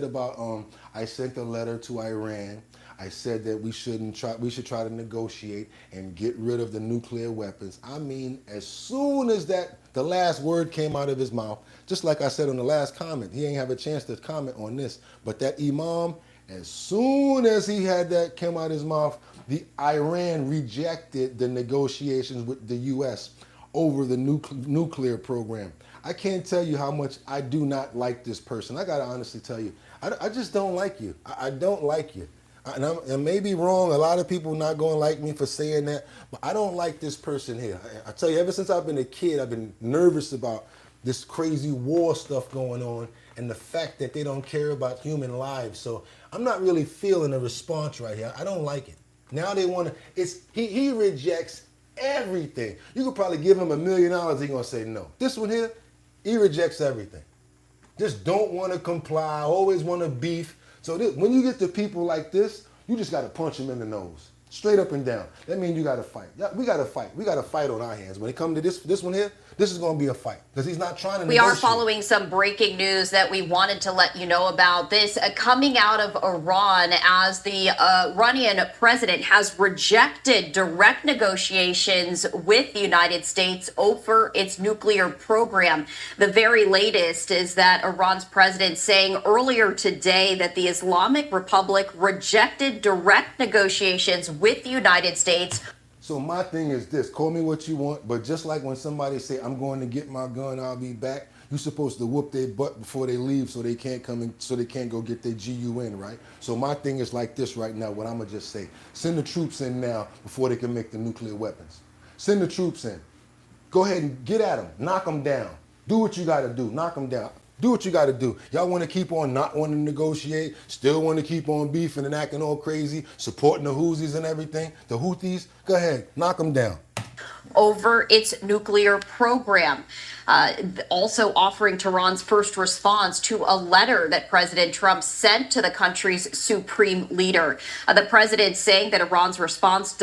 about, I sent a letter to Iran, I said that we should try to negotiate and get rid of the nuclear weapons. I mean, as soon as the last word came out of his mouth, just like I said on the last comment, he ain't have a chance to comment on this, but that imam, as soon as he had that came out of his mouth, the Iran rejected the negotiations with the U.S. over the nuclear program. I can't tell you how much I do not like this person. I gotta honestly tell you, I just don't like you. I don't like you. And I may be wrong, a lot of people not going to like me for saying that, but I don't like this person here. I tell you, ever since I've been a kid, I've been nervous about this crazy war stuff going on and the fact that they don't care about human lives. So I'm not really feeling a response right here. I don't like it. Now they want to, he rejects everything. You could probably give him $1 million, he's going to say no. This one here, he rejects everything. Just don't want to comply, always want to beef. So when you get to people like this, you just got to punch them in the nose, straight up and down. That means you got to fight. Yeah, we got to fight. We got to fight on our hands. When it comes to this one here, this is going to be a fight, because he's not trying to We are following some breaking news that we wanted to let you know about. This coming out of Iran, as the Iranian president has rejected direct negotiations with the United States over its nuclear program. The very latest is that Iran's president saying earlier today that the Islamic Republic rejected direct negotiations with the United States. So my thing is this, call me what you want, but just like when somebody say, I'm going to get my gun, I'll be back, you're supposed to whoop their butt before they leave so they can't come in, so they can't go get their GUN, right? So my thing is like this right now, what I'm going to just say. Send the troops in now before they can make the nuclear weapons. Send the troops in. Go ahead and get at them, knock them down. Do what you got to do, knock them down. Do what you got to do. Y'all want to keep on not wanting to negotiate, still want to keep on beefing and acting all crazy, supporting the Houthis and everything, the Houthis, go ahead, knock them down. Over its nuclear program. Also offering Tehran's first response to a letter that President Trump sent to the country's supreme leader. The president saying that Iran's response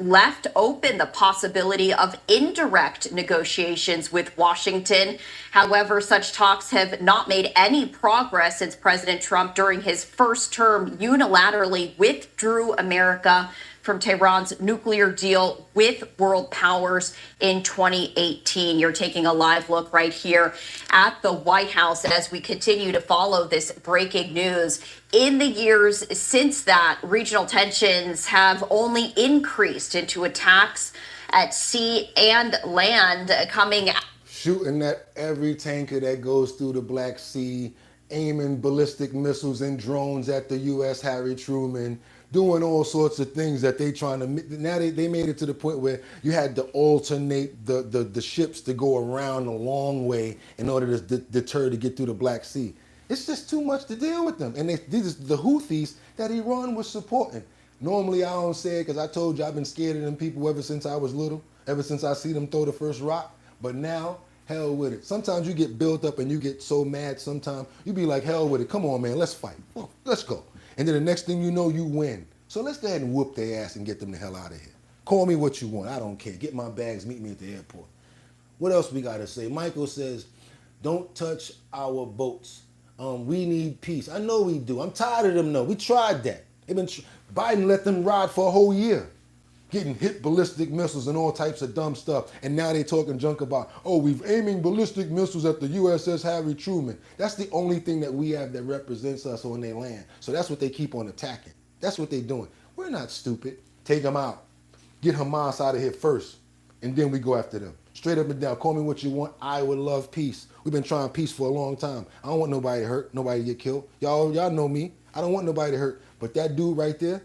left open the possibility of indirect negotiations with Washington. However, such talks have not made any progress since President Trump, during his first term, unilaterally withdrew America from Tehran's nuclear deal with world powers in 2018. You're taking a live look right here at the White House as we continue to follow this breaking news. In the years since that, regional tensions have only increased into attacks at sea and land coming. Shooting at every tanker that goes through the Black Sea, aiming ballistic missiles and drones at the U.S. Harry Truman, doing all sorts of things that they trying to. Now they made it to the point where you had to alternate the ships to go around a long way in order to deter to get through the Black Sea. It's just too much to deal with them. And these are the Houthis that Iran was supporting. Normally I don't say it because I told you I've been scared of them people ever since I was little, ever since I see them throw the first rock. But now, hell with it. Sometimes you get built up and you get so mad sometimes, you be like, hell with it. Come on, man, let's fight. Well, let's go. And then the next thing you know, you win. So let's go ahead and whoop their ass and get them the hell out of here. Call me what you want. I don't care. Get my bags, meet me at the airport. What else we got to say? Michael says, don't touch our boats. We need peace. I know we do. I'm tired of them, though. We tried that. Biden let them ride for a whole year, getting hit ballistic missiles and all types of dumb stuff. And now they talking junk about, oh, we've aiming ballistic missiles at the USS Harry Truman. That's the only thing that we have that represents us on their land. So that's what they keep on attacking. That's what they're doing. We're not stupid. Take them out. Get Hamas out of here first. And then we go after them. Straight up and down. Call me what you want. I would love peace. We've been trying peace for a long time. I don't want nobody to hurt, nobody to get killed. Y'all know me. I don't want nobody to hurt. But that dude right there,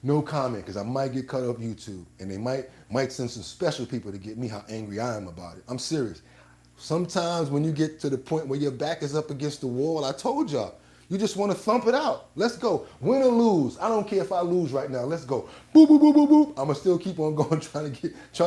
no comment, because I might get cut off YouTube. And they might send some special people to get me how angry I am about it. I'm serious. Sometimes when you get to the point where your back is up against the wall, I told y'all, you just want to thump it out. Let's go. Win or lose. I don't care if I lose right now. Let's go. Boop, boop, boop, boop, boop. I'm going to still keep on going, trying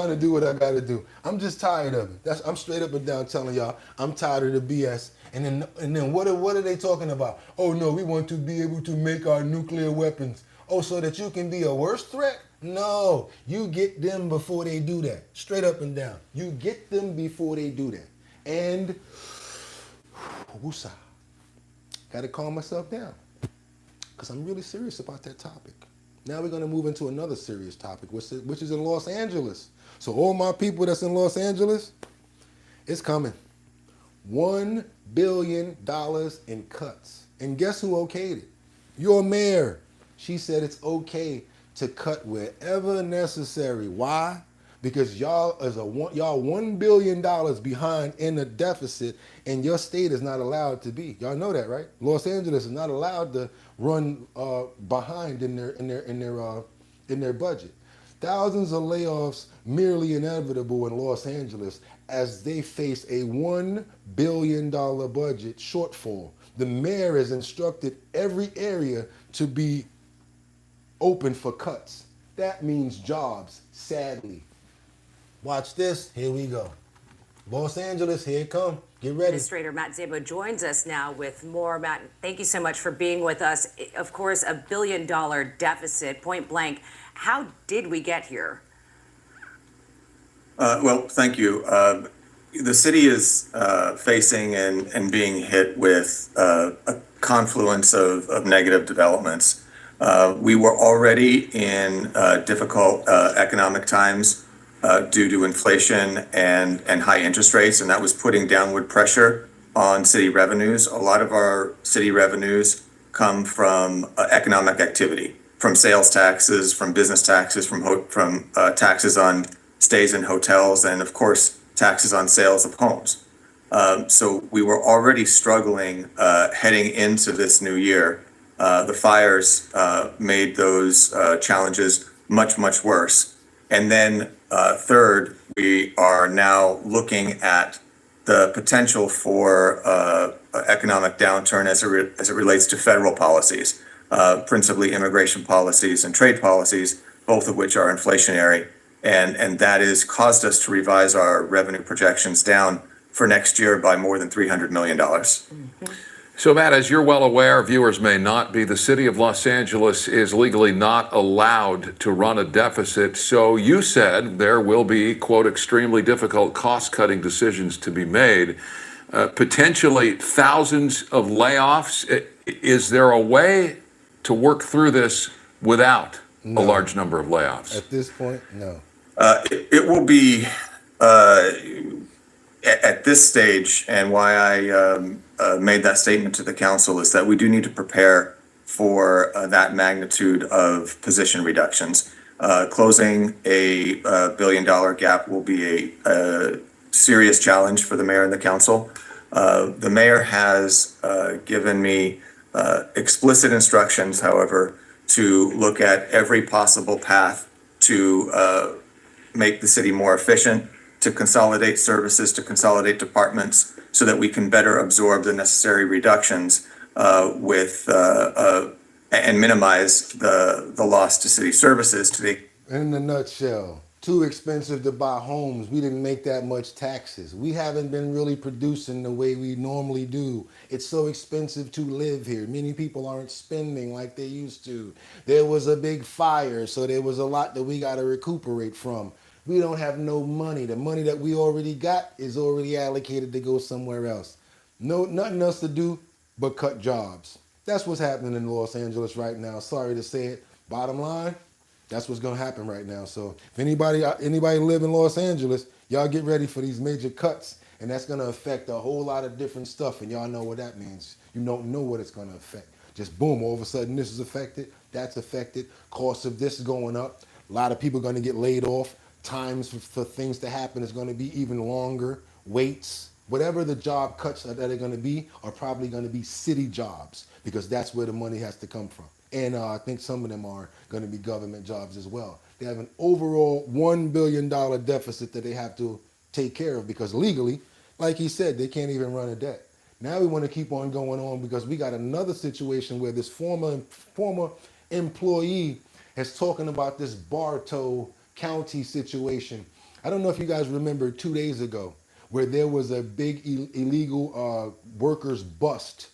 to do what I got to do. I'm just tired of it. I'm straight up and down telling y'all, I'm tired of the BS. And then what are they talking about? Oh, no, we want to be able to make our nuclear weapons. Oh, so that you can be a worse threat? No, you get them before they do that. Straight up and down. You get them before they do that. And, woosah. Got to calm myself down because I'm really serious about that topic. Now we're going to move into another serious topic, which is in Los Angeles. So all my people that's in Los Angeles, it's coming. $1 billion in cuts. And guess who okayed it? Your mayor. She said it's okay to cut wherever necessary. Why? Because y'all $1 billion behind in a deficit, and your state is not allowed to be. Y'all know that, right? Los Angeles is not allowed to run behind in their budget. Thousands of layoffs merely inevitable in Los Angeles as they face a $1 billion budget shortfall. The mayor has instructed every area to be open for cuts. That means jobs, sadly. Watch this. Here we go. Los Angeles, here it come. Get ready. Administrator Matt Szabo joins us now with more. Matt, thank you so much for being with us. Of course, $1 billion deficit, point blank. How did we get here? Well, thank you. The city is facing and being hit with a confluence of negative developments. We were already in difficult economic times due to inflation and high interest rates, and that was putting downward pressure on city revenues. A lot of our city revenues come from economic activity, from sales taxes, from business taxes, from taxes on stays in hotels, and of course, taxes on sales of homes. So we were already struggling heading into this new year. The fires made those challenges much, much worse. And then third, we are now looking at the potential for economic downturn as it relates to federal policies, principally immigration policies and trade policies, both of which are inflationary. And that has caused us to revise our revenue projections down for next year by more than $300 million. So, Matt, as you're well aware, viewers may not be, the city of Los Angeles is legally not allowed to run a deficit. So you said there will be, quote, extremely difficult cost-cutting decisions to be made, potentially thousands of layoffs. Is there a way to work through this without a large number of layoffs? At this point, no. It will be at this stage, and why I made that statement to the council is that we do need to prepare for that magnitude of position reductions. Closing a billion-dollar gap will be a serious challenge for the mayor and the council. The mayor has given me explicit instructions, however, to look at every possible path to make the city more efficient, to consolidate services, to consolidate departments, so that we can better absorb the necessary reductions and minimize the loss to city services to the. In a nutshell, too expensive to buy homes. We didn't make that much taxes. We haven't been really producing the way we normally do. It's so expensive to live here. Many people aren't spending like they used to. There was a big fire, so there was a lot that we got to recuperate from. We don't have no money. The money that we already got is already allocated to go somewhere else. No, nothing else to do but cut jobs. That's what's happening in Los Angeles right now. Sorry to say it. Bottom line, that's what's going to happen right now. So if anybody live in Los Angeles, y'all get ready for these major cuts, and that's going to affect a whole lot of different stuff, and y'all know what that means. You don't know what it's going to affect. Just boom, all of a sudden this is affected, that's affected, cost of this is going up, a lot of people are going to get laid off, times for things to happen is going to be even longer, waits, whatever the job cuts that are going to be are probably going to be city jobs, because that's where the money has to come from. And I think some of them are going to be government jobs as well. They have an overall $1 billion deficit that they have to take care of, because legally, like he said, they can't even run a debt. Now we want to keep on going on because we got another situation where this former employee is talking about this Bartow County situation. I don't know if you guys remember 2 days ago where there was a big illegal workers bust,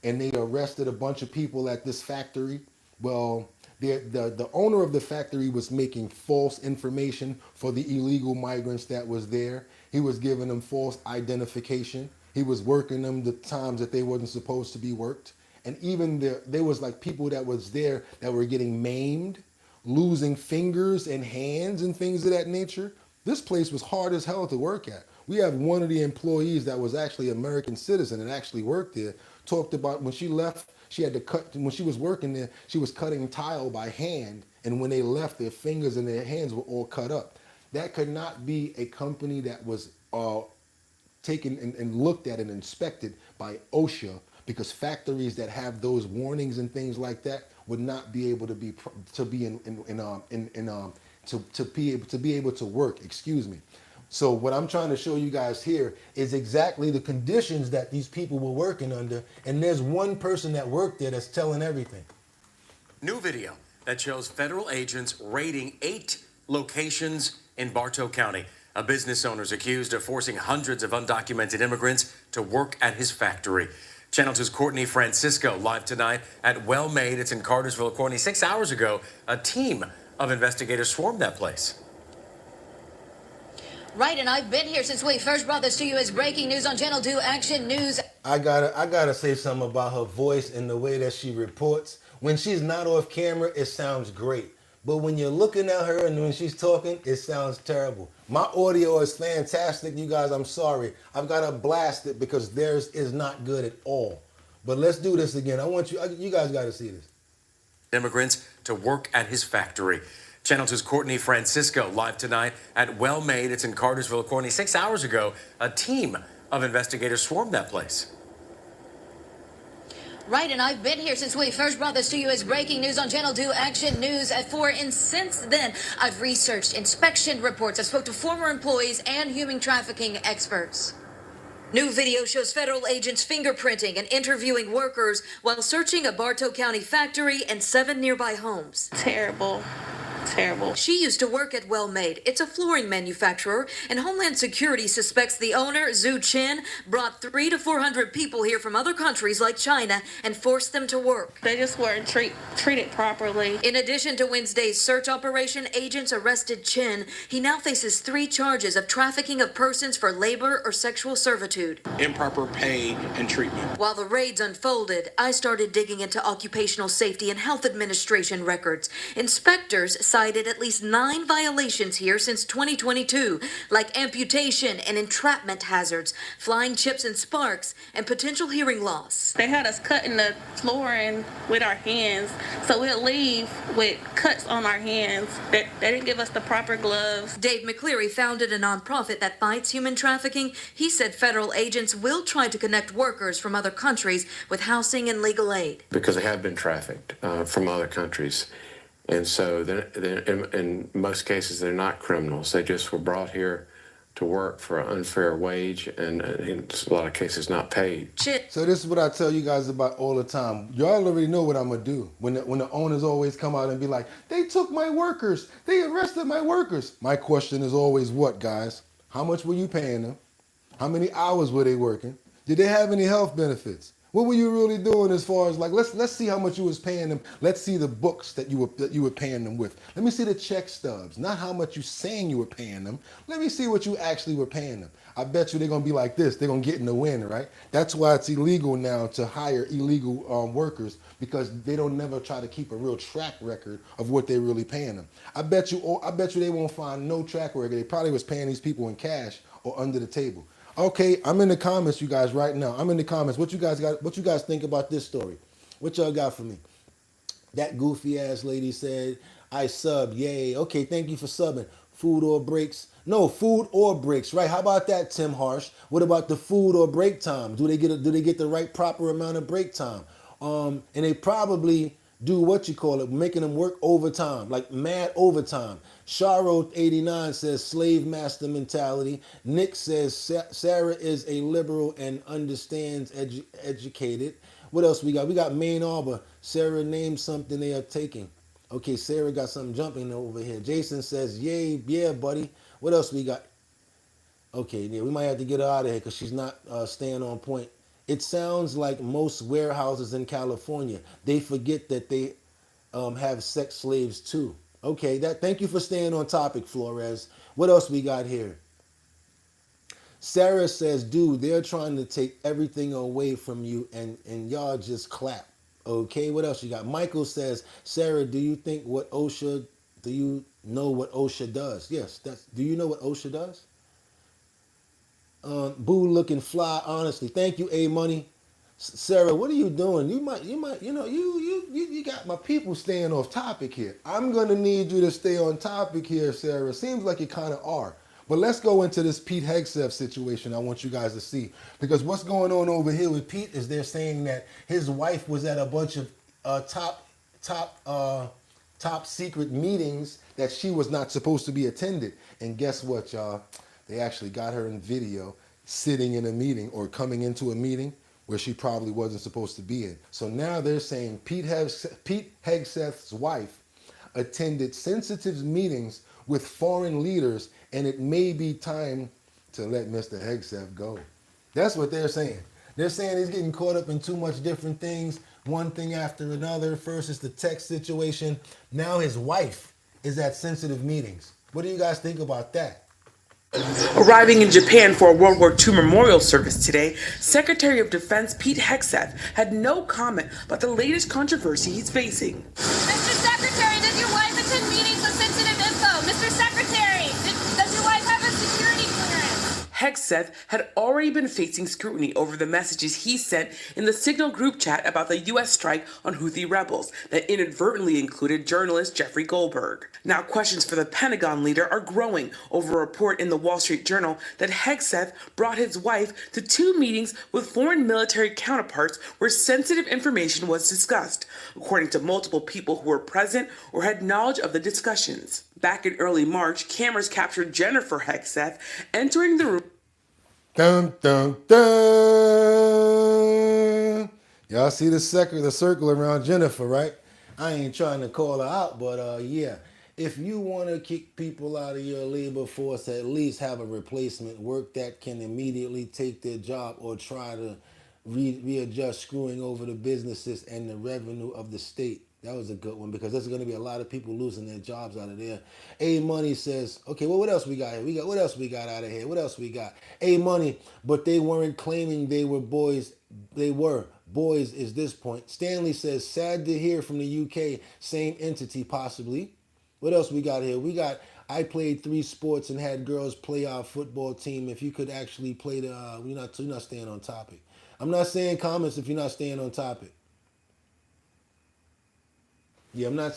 and they arrested a bunch of people at this factory. Well, the owner of the factory was making false information for the illegal migrants that was there. He was giving them false identification. He was working them the times that they wasn't supposed to be worked. And even there was like people that was there that were getting maimed, losing fingers and hands and things of that nature. This place was hard as hell to work at. We have one of the employees that was actually an American citizen and actually worked there, talked about when she left, she had to cut, when she was working there, she was cutting tile by hand. And when they left, their fingers and their hands were all cut up. That could not be a company that was taken and looked at and inspected by OSHA, because factories that have those warnings and things like that would not be able to be able to work. Excuse me. So what I'm trying to show you guys here is exactly the conditions that these people were working under, and there's one person that worked there that's telling everything. New video that shows federal agents raiding 8 locations in Bartow County. A business owner is accused of forcing hundreds of undocumented immigrants to work at his factory. Channel 2's Courtney Francisco live tonight at Well Made. It's in Cartersville. Courtney, 6 hours ago, a team of investigators swarmed that place. Right, and I've been here since we first brought this to you as breaking news on Channel 2 Action News. I gotta say something about her voice and the way that she reports. When she's not off camera, it sounds great. But when you're looking at her and when she's talking, it sounds terrible. My audio is fantastic, you guys. I'm sorry. I've got to blast it because theirs is not good at all. But let's do this again. You guys got to see this. Immigrants to work at his factory. Channel 2's Courtney Francisco live tonight at Well Made. It's in Cartersville. Courtney, 6 hours ago, a team of investigators swarmed that place. Right, and I've been here since we first brought this to you as breaking news on Channel 2 Action News at 4. And since then, I've researched inspection reports. I spoke to former employees and human trafficking experts. New video shows federal agents fingerprinting and interviewing workers while searching a Bartow County factory and 7 nearby homes. Terrible. Terrible. She used to work at Well Made. It's a flooring manufacturer, and Homeland Security suspects the owner, Zhu Chen, brought 300 to 400 people here from other countries like China and forced them to work. They just weren't treated properly. In addition to Wednesday's search operation, agents arrested Chen. He now faces 3 charges of trafficking of persons for labor or sexual servitude. Improper pay and treatment. While the raids unfolded, I started digging into Occupational Safety and Health Administration records. Inspectors cited at least 9 violations here since 2022, like amputation and entrapment hazards, flying chips and sparks, and potential hearing loss. They had us cutting the flooring with our hands, so we'll leave with cuts on our hands. They didn't give us the proper gloves. Dave McCleary founded a nonprofit that fights human trafficking. He said federal agents will try to connect workers from other countries with housing and legal aid. Because they have been trafficked from other countries. And so in most cases, they're not criminals. They just were brought here to work for an unfair wage and in a lot of cases not paid. So this is what I tell you guys about all the time. Y'all already know what I'm gonna do when the owners always come out and be like, they took my workers, they arrested my workers. My question is always what, guys? How much were you paying them? How many hours were they working? Did they have any health benefits? What were you really doing as far as like, let's see how much you was paying them. Let's see the books that you were paying them with. Let me see the check stubs, not how much you saying you were paying them. Let me see what you actually were paying them. I bet you they're gonna be like this. They're gonna get in the wind, right? That's why it's illegal now to hire illegal workers, because they don't never try to keep a real track record of what they're really paying them. I bet you they won't find no track record. They probably was paying these people in cash or under the table. Okay, I'm in the comments, you guys, right now. I'm in the comments. What you guys think about this story? What y'all got for me? That goofy ass lady said, I sub, yay. Okay, thank you for subbing. Food or breaks? No, food or breaks, right? How about that, Tim Harsh? What about the food or break time? Do they get the right proper amount of break time? And they probably do what you call it, making them work overtime, like mad overtime. Sharo 89 says slave master mentality. Nick says Sarah is a liberal and understands educated. What else we got? We got Maine Arbor. Sarah named something they are taking. Okay, Sarah got something jumping over here. Jason says, yay, yeah, buddy. What else we got? Okay, yeah, we might have to get her out of here because she's not staying on point. It sounds like most warehouses in California, they forget that they have sex slaves too. Okay, thank you for staying on topic, Flores. What else we got here? Sarah says, dude, they're trying to take everything away from you and y'all just clap. Okay, what else you got? Michael says, Sarah, do you know what OSHA does? Yes, do you know what OSHA does? Boo looking fly, honestly. Thank you, A Money. Sarah, what are you doing? You got my people staying off topic here. I'm gonna need you to stay on topic here, Sarah. Seems like you kind of are. But let's go into this Pete Hegseth situation I want you guys to see. Because what's going on over here with Pete is they're saying that his wife was at a bunch of top secret meetings that she was not supposed to be attended. And guess what, y'all? They actually got her in video sitting in a meeting or coming into a meeting where she probably wasn't supposed to be in. So now they're saying Pete Hegseth's wife attended sensitive meetings with foreign leaders, and it may be time to let Mr. Hegseth go. That's what they're saying. They're saying he's getting caught up in too much different things, one thing after another. First is the text situation. Now his wife is at sensitive meetings. What do you guys think about that? Arriving in Japan for a World War II memorial service today, Secretary of Defense Pete Hegseth had no comment about the latest controversy he's facing. Mr. Secretary, does your wife attend meetings with sensitive info? Mr. Secretary, does your wife have a security clearance? Hegseth had already been facing scrutiny over the messages he sent in the Signal group chat about the U.S. strike on Houthi rebels that inadvertently included journalist Jeffrey Goldberg. Now questions for the Pentagon leader are growing over a report in the Wall Street Journal that Hegseth brought his wife to 2 meetings with foreign military counterparts where sensitive information was discussed, according to multiple people who were present or had knowledge of the discussions. Back in early March, cameras captured Jennifer Hegseth entering the room. Dun, dun, dun. Y'all see the circle around Jennifer, right? I ain't trying to call her out, but yeah. If you want to kick people out of your labor force, at least have a replacement work that can immediately take their job or try to readjust, screwing over the businesses and the revenue of the state. That was a good one because there's going to be a lot of people losing their jobs out of there. A Money says, okay, well, what else we got here? What else we got out of here? What else we got? A Money, but they weren't claiming they were boys. They were. Boys is this point. Stanley says, sad to hear from the UK, same entity possibly. What else we got here? I played 3 sports and had girls play our football team. If you could actually play the, you're not staying on topic. I'm not saying comments if you're not staying on topic. Yeah, I'm not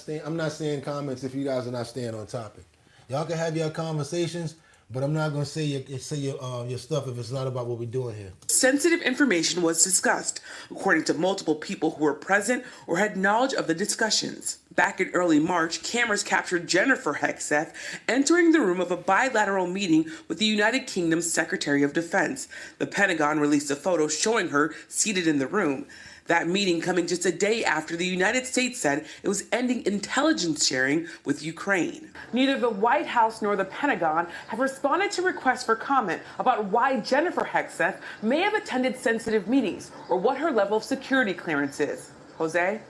saying comments if you guys are not staying on topic. Y'all can have your conversations, but I'm not gonna say your stuff if it's not about what we're doing here. Sensitive information was discussed, according to multiple people who were present or had knowledge of the discussions. Back in early March, cameras captured Jennifer Hegseth entering the room of a bilateral meeting with the United Kingdom's Secretary of Defense. The Pentagon released a photo showing her seated in the room. That meeting coming just a day after the United States said it was ending intelligence sharing with Ukraine. Neither the White House nor the Pentagon have responded to requests for comment about why Jennifer Hegseth may have attended sensitive meetings or what her level of security clearance is. Jose?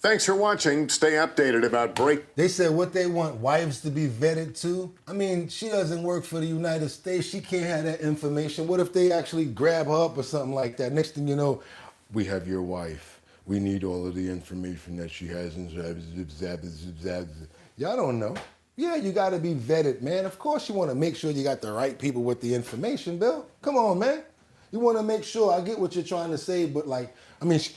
Thanks for watching. Stay updated about They said what they want, wives to be vetted too. I mean, she doesn't work for the United States. She can't have that information. What if they actually grab her up or something like that? Next thing you know, we have your wife. We need all of the information that she has. Y'all don't know. Yeah, you got to be vetted, man. Of course you want to make sure you got the right people with the information, Bill. Come on, man. You want to make sure. I get what you're trying to say, but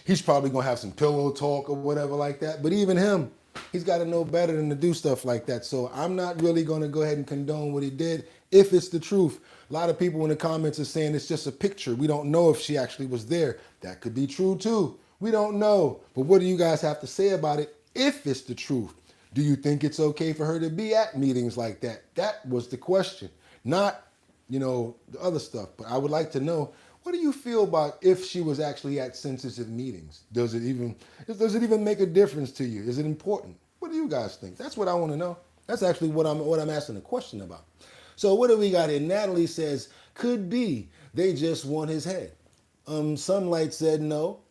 he's probably going to have some pillow talk or whatever like that. But even him, he's got to know better than to do stuff like that. So I'm not really going to go ahead and condone what he did if it's the truth. A lot of people in the comments are saying it's just a picture. We don't know if she actually was there. That could be true too. We don't know. But what do you guys have to say about it if it's the truth? Do you think it's okay for her to be at meetings like that? That was the question. Not, the other stuff. But I would like to know, what do you feel about if she was actually at sensitive meetings? Does it even make a difference to you? Is it important? What do you guys think? That's what I want to know. That's actually what I'm asking a question about. So what do we got here? Natalie says, could be they just want his head. Sunlight said no.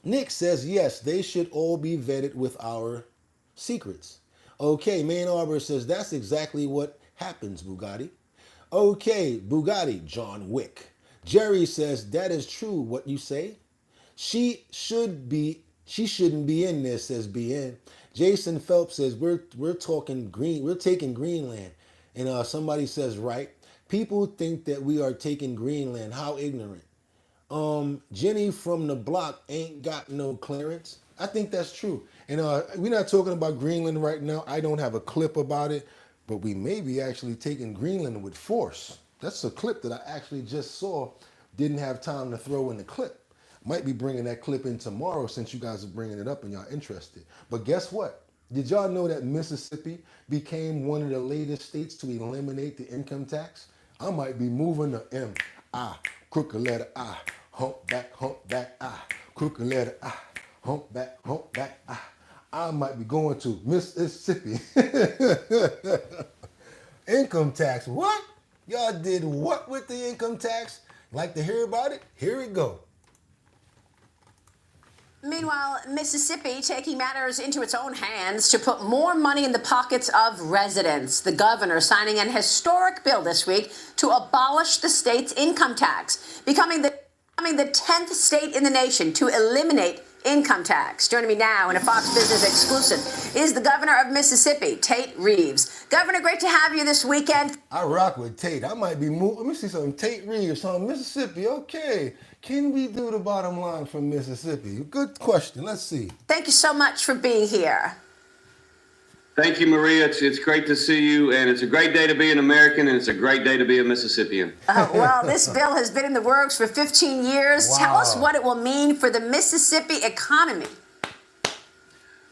Nick says, yes, they should all be vetted with our secrets. Okay, Main Arbor says, that's exactly what happens, Bugatti. Okay, Bugatti, John Wick. Jerry says, that is true what you say. She shouldn't be in this, says BN. Jason Phelps says, we're taking Greenland. And somebody says, right. People think that we are taking Greenland. How ignorant. Jenny from the block ain't got no clearance. I think that's true. And we're not talking about Greenland right now. I don't have a clip about it, but we may be actually taking Greenland with force. That's a clip that I actually just saw. Didn't have time to throw in the clip. Might be bringing that clip in tomorrow since you guys are bringing it up and y'all interested. But guess what? Did y'all know that Mississippi became one of the latest states to eliminate the income tax? I might be moving to M-I, crooked letter I, humpback, I, crooked letter I, humpback, I. I might be going to Mississippi. Income tax, what? Y'all did what with the income tax? Like to hear about it? Here we go. Meanwhile, Mississippi taking matters into its own hands to put more money in the pockets of residents. The governor signing an historic bill this week to abolish the state's income tax, becoming the 10th state in the nation to eliminate income tax. Joining me now in a Fox Business exclusive is the governor of Mississippi, Tate Reeves. Governor, great to have you this weekend. I rock with Tate. I might be moving. Let me see something. Tate Reeves from Mississippi. Okay. Can we do the bottom line from Mississippi? Good question. Let's see. Thank you so much for being here. Thank you, Maria. It's great to see you, and it's a great day to be an American, and it's a great day to be a Mississippian. Well, this bill has been in the works for 15 years. Wow. Tell us what it will mean for the Mississippi economy.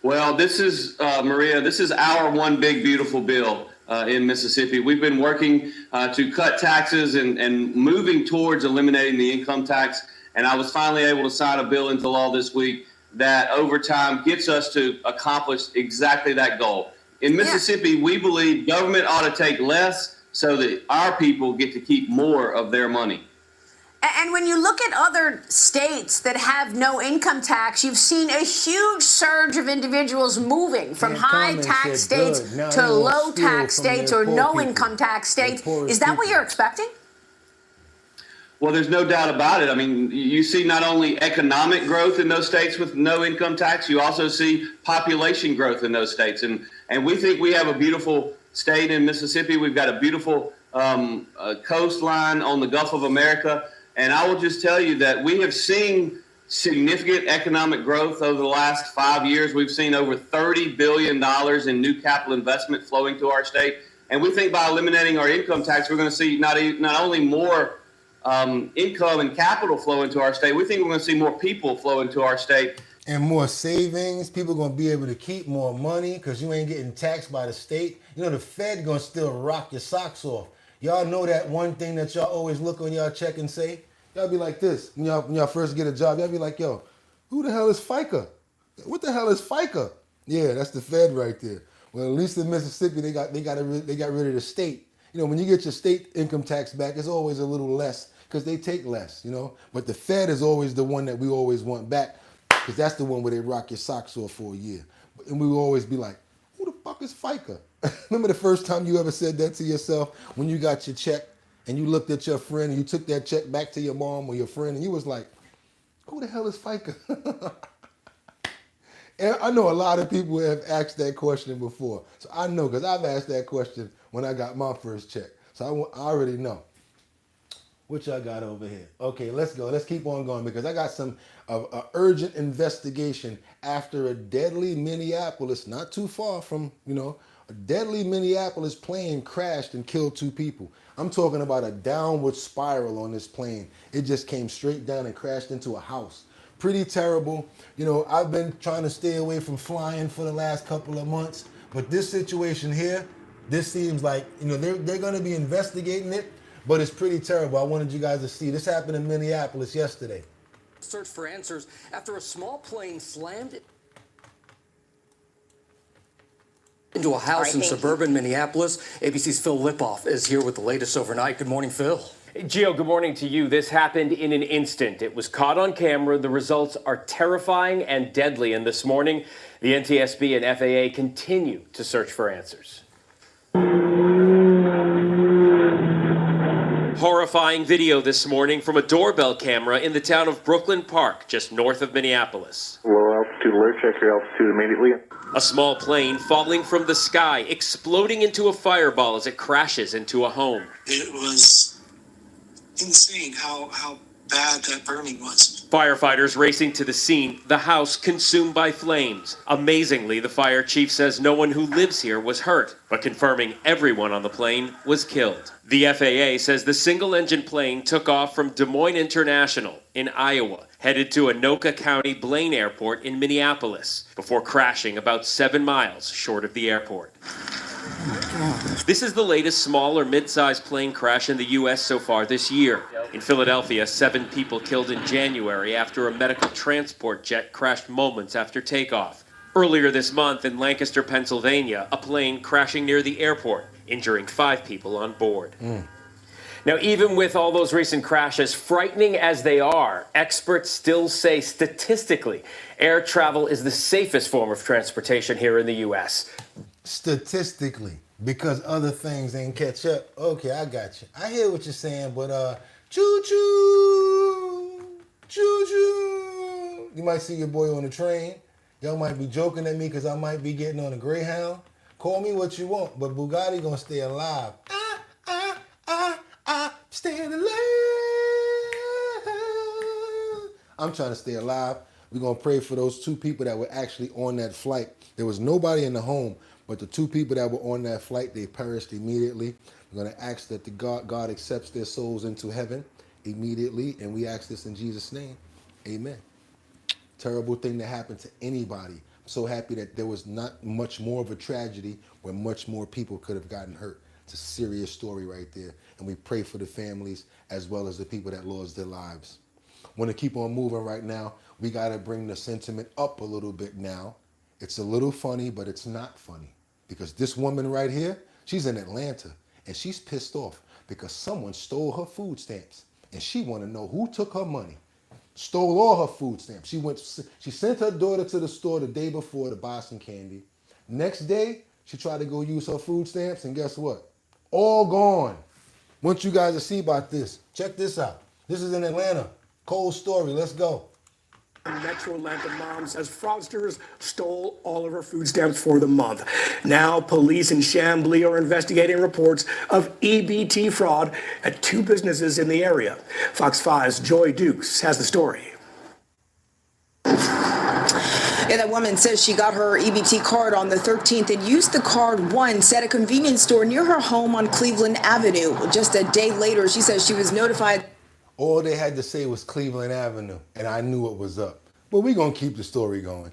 Well, this is, Maria, this is our one big, beautiful bill in Mississippi. We've been working to cut taxes and moving towards eliminating the income tax, and I was finally able to sign a bill into law this week that over time gets us to accomplish exactly that goal. In Mississippi, we believe government ought to take less so that our people get to keep more of their money. And when you look at other states that have no income tax, you've seen a huge surge of individuals moving from high tax states to low tax states or no income tax states. Is that what you're expecting? Well, there's no doubt about it. I mean, you see not only economic growth in those states with no income tax, you also see population growth in those states. And we think we have a beautiful state in Mississippi. We've got a beautiful coastline on the Gulf of America. And I will just tell you that we have seen significant economic growth over the last 5 years. We've seen over $30 billion in new capital investment flowing to our state. And we think by eliminating our income tax, we're going to see not only more income and capital flow into our state, we think we're going to see more people flow into our state. And more savings. People going to be able to keep more money because you ain't getting taxed by the state. You know, the Fed going to still rock your socks off. Y'all know that one thing that y'all always look on y'all check and say? Y'all be like this. When y'all first get a job, y'all be like, yo, who the hell is FICA? What the hell is FICA? Yeah, that's the Fed right there. Well, at least in Mississippi, they got rid of the state. You know, when you get your state income tax back, it's always a little less because they take less, you know. But the Fed is always the one that we always want back because that's the one where they rock your socks off for a year. And we will always be like, who the fuck is FICA? Remember the first time you ever said that to yourself when you got your check and you looked at your friend and you took that check back to your mom or your friend and you was like, who the hell is FICA? And I know a lot of people have asked that question before. So I know because I've asked that question when I got my first check. So I already know. What y'all got over here? Okay, let's go. Let's keep on going because I got some urgent investigation after a deadly Minneapolis, not too far from, you know, a deadly Minneapolis plane crashed and killed 2 people. I'm talking about a downward spiral on this plane. It just came straight down and crashed into a house. Pretty terrible. You know, I've been trying to stay away from flying for the last couple of months, but this situation here, this seems like, you know, they're going to be investigating it, but it's pretty terrible. I wanted you guys to see. This happened in Minneapolis yesterday. Search for answers after a small plane slammed into a house in suburban Minneapolis. ABC's Phil Lipoff is here with the latest overnight. Good morning, Phil. Gio, good morning to you. This happened in an instant. It was caught on camera. The results are terrifying and deadly. And this morning, the NTSB and FAA continue to search for answers. Horrifying video this morning from a doorbell camera in the town of Brooklyn Park, just north of Minneapolis. Low altitude alert, check your altitude immediately. A small plane falling from the sky, exploding into a fireball as it crashes into a home. It was insane how bad that burning was. Firefighters racing to the scene, the house consumed by flames. Amazingly, the fire chief says no one who lives here was hurt, but confirming everyone on the plane was killed. The FAA says the single-engine plane took off from Des Moines International in Iowa, headed to Anoka County Blaine Airport in Minneapolis, before crashing about 7 miles short of the airport. This is the latest small or mid-sized plane crash in the U.S. so far this year. In Philadelphia, 7 people killed in January after a medical transport jet crashed moments after takeoff. Earlier this month in Lancaster, Pennsylvania, a plane crashing near the airport, injuring 5 people on board. Now, even with all those recent crashes, frightening as they are, experts still say statistically, air travel is the safest form of transportation here in the U.S. Statistically, because other things ain't catch up. Okay, I got you. I hear what you're saying, but choo-choo, choo-choo. You might see your boy on the train. Y'all might be joking at me because I might be getting on a Greyhound. Call me what you want, but Bugatti gonna stay alive. Staying alive. I'm trying to stay alive. We're gonna pray for those 2 people that were actually on that flight. There was nobody in the home, but the 2 people that were on that flight, they perished immediately. We're gonna ask that God accepts their souls into heaven immediately, and we ask this in Jesus' name. Amen. Terrible thing that happened to anybody. I'm so happy that there was not much more of a tragedy where much more people could have gotten hurt. It's a serious story right there. And we pray for the families as well as the people that lost their lives. Want to keep on moving right now. We got to bring the sentiment up a little bit now. It's a little funny, but it's not funny. Because this woman right here, she's in Atlanta. And she's pissed off because someone stole her food stamps. And she want to know who took her money. Stole all her food stamps. She sent her daughter to the store the day before to buy some candy. Next day, she tried to go use her food stamps, and guess what? All gone. Want you guys to see about this. Check this out. This is in Atlanta. Cold story. Let's go. Metro Atlanta mom says fraudsters stole all of her food stamps for the month. Now, police in Chamblee are investigating reports of EBT fraud at 2 businesses in the area. Fox 5's Joy Dukes has the story. Yeah, that woman says she got her EBT card on the 13th and used the card once at a convenience store near her home on Cleveland Avenue. Just a day later, she says she was notified. All they had to say was Cleveland Avenue, and I knew it was up. But we're going to keep the story going.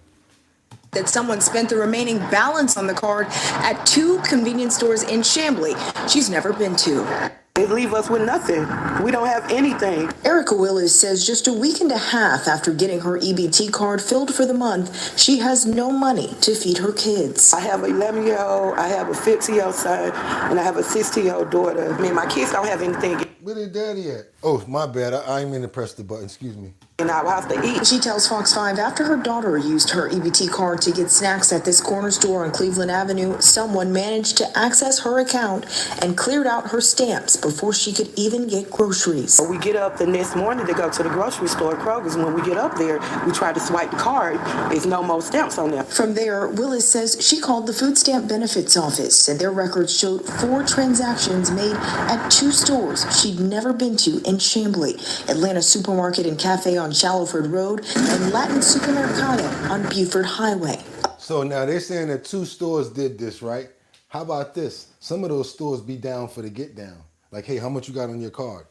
That someone spent the remaining balance on the card at 2 convenience stores in Chamblee she's never been to. They leave us with nothing. We don't have anything. Erica Willis says just a week and a half after getting her EBT card filled for the month, she has no money to feed her kids. I have an 11-year-old, I have a 15-year-old son, and I have a 16-year-old daughter. I mean, my kids don't have anything. Where did daddy at? Oh, my bad. I ain't mean to press the button. Excuse me. In our house to eat. She tells Fox 5 after her daughter used her EBT card to get snacks at this corner store on Cleveland Avenue, someone managed to access her account and cleared out her stamps before she could even get groceries. We get up the next morning to go to the grocery store at Kroger's. When we get up there, we try to swipe the card. There's no more stamps on there. From there, Willis says she called the Food Stamp Benefits Office, and their records showed 4 transactions made at 2 stores she'd never been to in Chamblee, Atlanta Supermarket and Cafe on Shallowford Road, and Latin Supermercado on Buford Highway. So now they're saying that 2 stores did this, right? How about this? Some of those stores be down for the get down. Like, hey, how much you got on your card?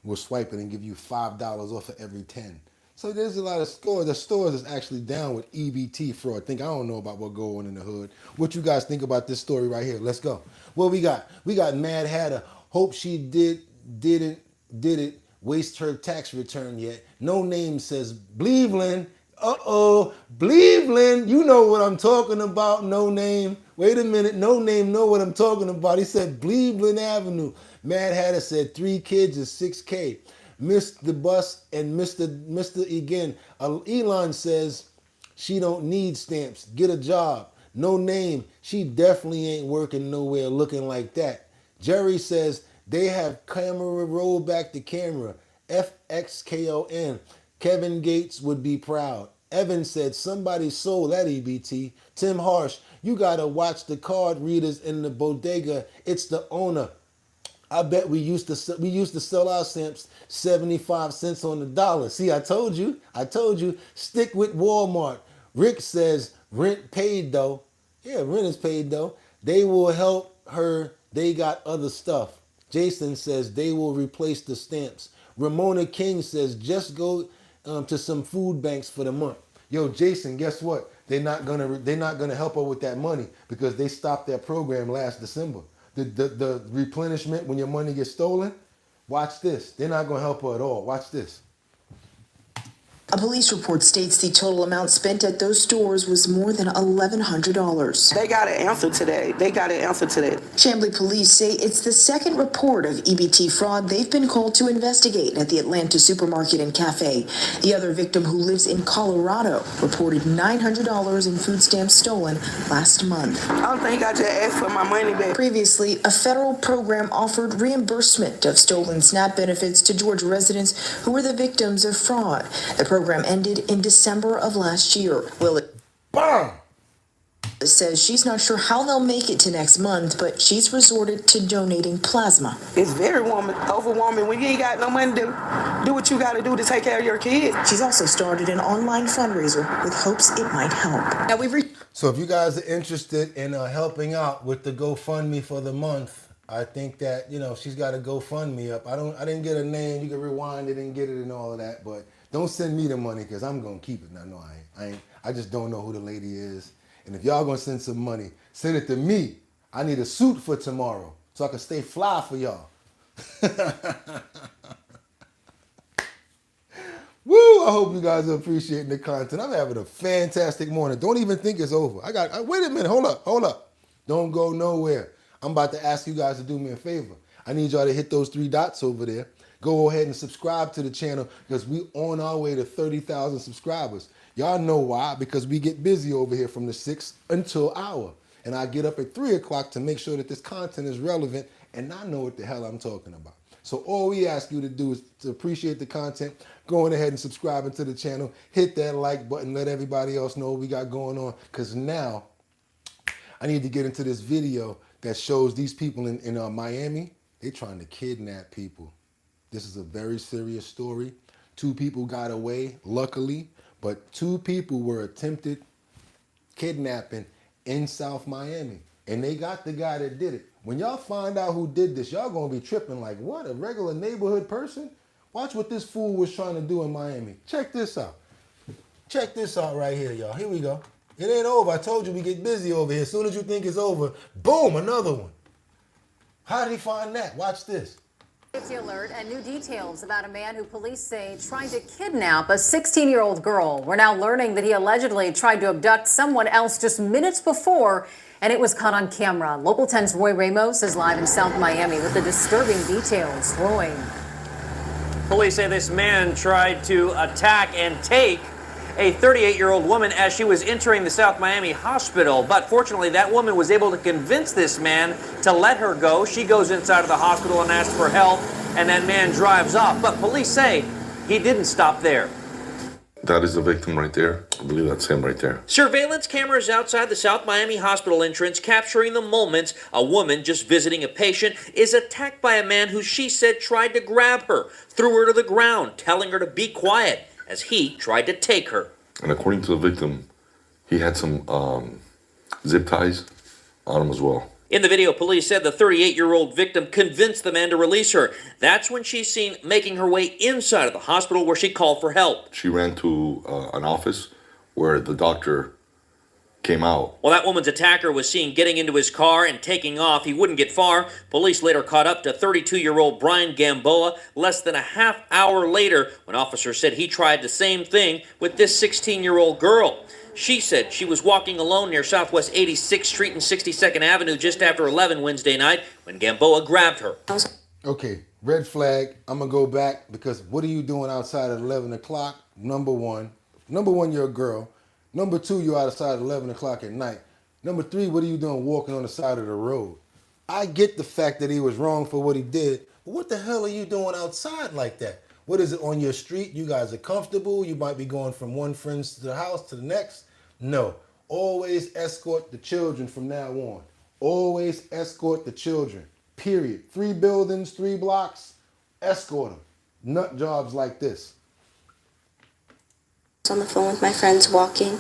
We'll swipe it and give you $5 off of every 10. So there's a lot of stores. The stores is actually down with EBT fraud. I don't know about what go on in the hood. What you guys think about this story right here? Let's go. What we got? We got Mad Hatter. Hope she didn't waste her tax return yet. No name says Cleveland. Cleveland. You know what I'm talking about. No name. Wait a minute. No name know what I'm talking about. He said Cleveland Avenue. Mad Hatter said 3 kids is $6K. Missed the bus and missed the again. Elon says she don't need stamps. Get a job. No name. She definitely ain't working nowhere looking like that. Jerry says they have camera roll back the camera. FXKON. Kevin Gates would be proud. Evan said somebody sold that EBT. Tim Harsh, you gotta watch the card readers in the bodega. It's the owner. I bet we used to sell our stamps 75 cents on the dollar. See, I told you. Stick with Walmart. Rick says rent paid though. Yeah, rent is paid though. They will help her. They got other stuff. Jason says they will replace the stamps. Ramona King says just go to some food banks for the month. Yo, Jason, guess what? They're not gonna help her with that money because they stopped that program last December. The replenishment when your money gets stolen. Watch this. They're not gonna help her at all. Watch this. A police report states the total amount spent at those stores was more than $1,100. They got an answer today. Chamblee police say it's the second report of EBT fraud they've been called to investigate at the Atlanta Supermarket and Cafe. The other victim, who lives in Colorado, reported $900 in food stamps stolen last month. I don't think I just asked for my money back. Previously, a federal program offered reimbursement of stolen SNAP benefits to Georgia residents who were the victims of fraud. The program ended in December of last year. Willis says she's not sure how they'll make it to next month, but she's resorted to donating plasma. It's very overwhelming when you ain't got no money to do what you got to do to take care of your kids. She's also started an online fundraiser with hopes it might help. Now So if you guys are interested in helping out with the GoFundMe for the month, I think that, she's got a GoFundMe up. I didn't get a name. You can rewind it and get it and all of that, but don't send me the money because I'm going to keep it. No, I ain't. I just don't know who the lady is. And if y'all going to send some money, send it to me. I need a suit for tomorrow so I can stay fly for y'all. Woo! I hope you guys are appreciating the content. I'm having a fantastic morning. Don't even think it's over. Wait a minute. Hold up. Don't go nowhere. I'm about to ask you guys to do me a favor. I need y'all to hit those 3 dots over there. Go ahead and subscribe to the channel because we on our way to 30,000 subscribers. Y'all know why, because we get busy over here from the 6 until hour. And I get up at 3 o'clock to make sure that this content is relevant and I know what the hell I'm talking about. So all we ask you to do is to appreciate the content, go on ahead and subscribe to the channel, hit that like button, let everybody else know what we got going on, because now I need to get into this video that shows these people in Miami. They're trying to kidnap people. This is a very serious story. 2 people got away, luckily, but 2 people were attempted kidnapping in South Miami. And they got the guy that did it. When y'all find out who did this, y'all gonna be tripping like, what, a regular neighborhood person? Watch what this fool was trying to do in Miami. Check this out. Check this out right here, y'all. Here we go. It ain't over. I told you we get busy over here. As soon as you think it's over, boom, another one. How did he find that? Watch this. Safety alert and new details about a man who police say tried to kidnap a 16-year-old girl. We're now learning that he allegedly tried to abduct someone else just minutes before, and it was caught on camera. Local 10's Roy Ramos is live in South Miami with the disturbing details. Roy. Police say this man tried to attack and take a 38-year-old woman as she was entering the South Miami hospital. But fortunately, that woman was able to convince this man to let her go. She goes inside of the hospital and asks for help, and that man drives off. But police say he didn't stop there. That is the victim right there. I believe that's him right there. Surveillance cameras outside the South Miami hospital entrance capturing the moments a woman just visiting a patient is attacked by a man who she said tried to grab her, threw her to the ground, telling her to be quiet as he tried to take her. And according to the victim, he had some zip ties on him as well. In the video, police said the 38-year-old victim convinced the man to release her. That's when she's seen making her way inside of the hospital where she called for help. She ran to an office where the doctor came out. While that woman's attacker was seen getting into his car and taking off, he wouldn't get far. Police later caught up to 32-year-old Brian Gamboa less than a half hour later when officers said he tried the same thing with this 16-year-old girl. She said she was walking alone near Southwest 86th Street and 62nd Avenue just after 11 Wednesday night when Gamboa grabbed her. Okay, red flag. I'm going to go back because what are you doing outside at 11 o'clock? Number one, you're a girl. Number 2, you're outside at 11 o'clock at night. Number 3, what are you doing walking on the side of the road? I get the fact that he was wrong for what he did, but what the hell are you doing outside like that? What is it, on your street? You guys are comfortable. You might be going from one friend's to the house to the next. No, always escort the children from now on. Always escort the children, period. 3 buildings, 3 blocks, escort them. Nut jobs like this. On the phone with my friends walking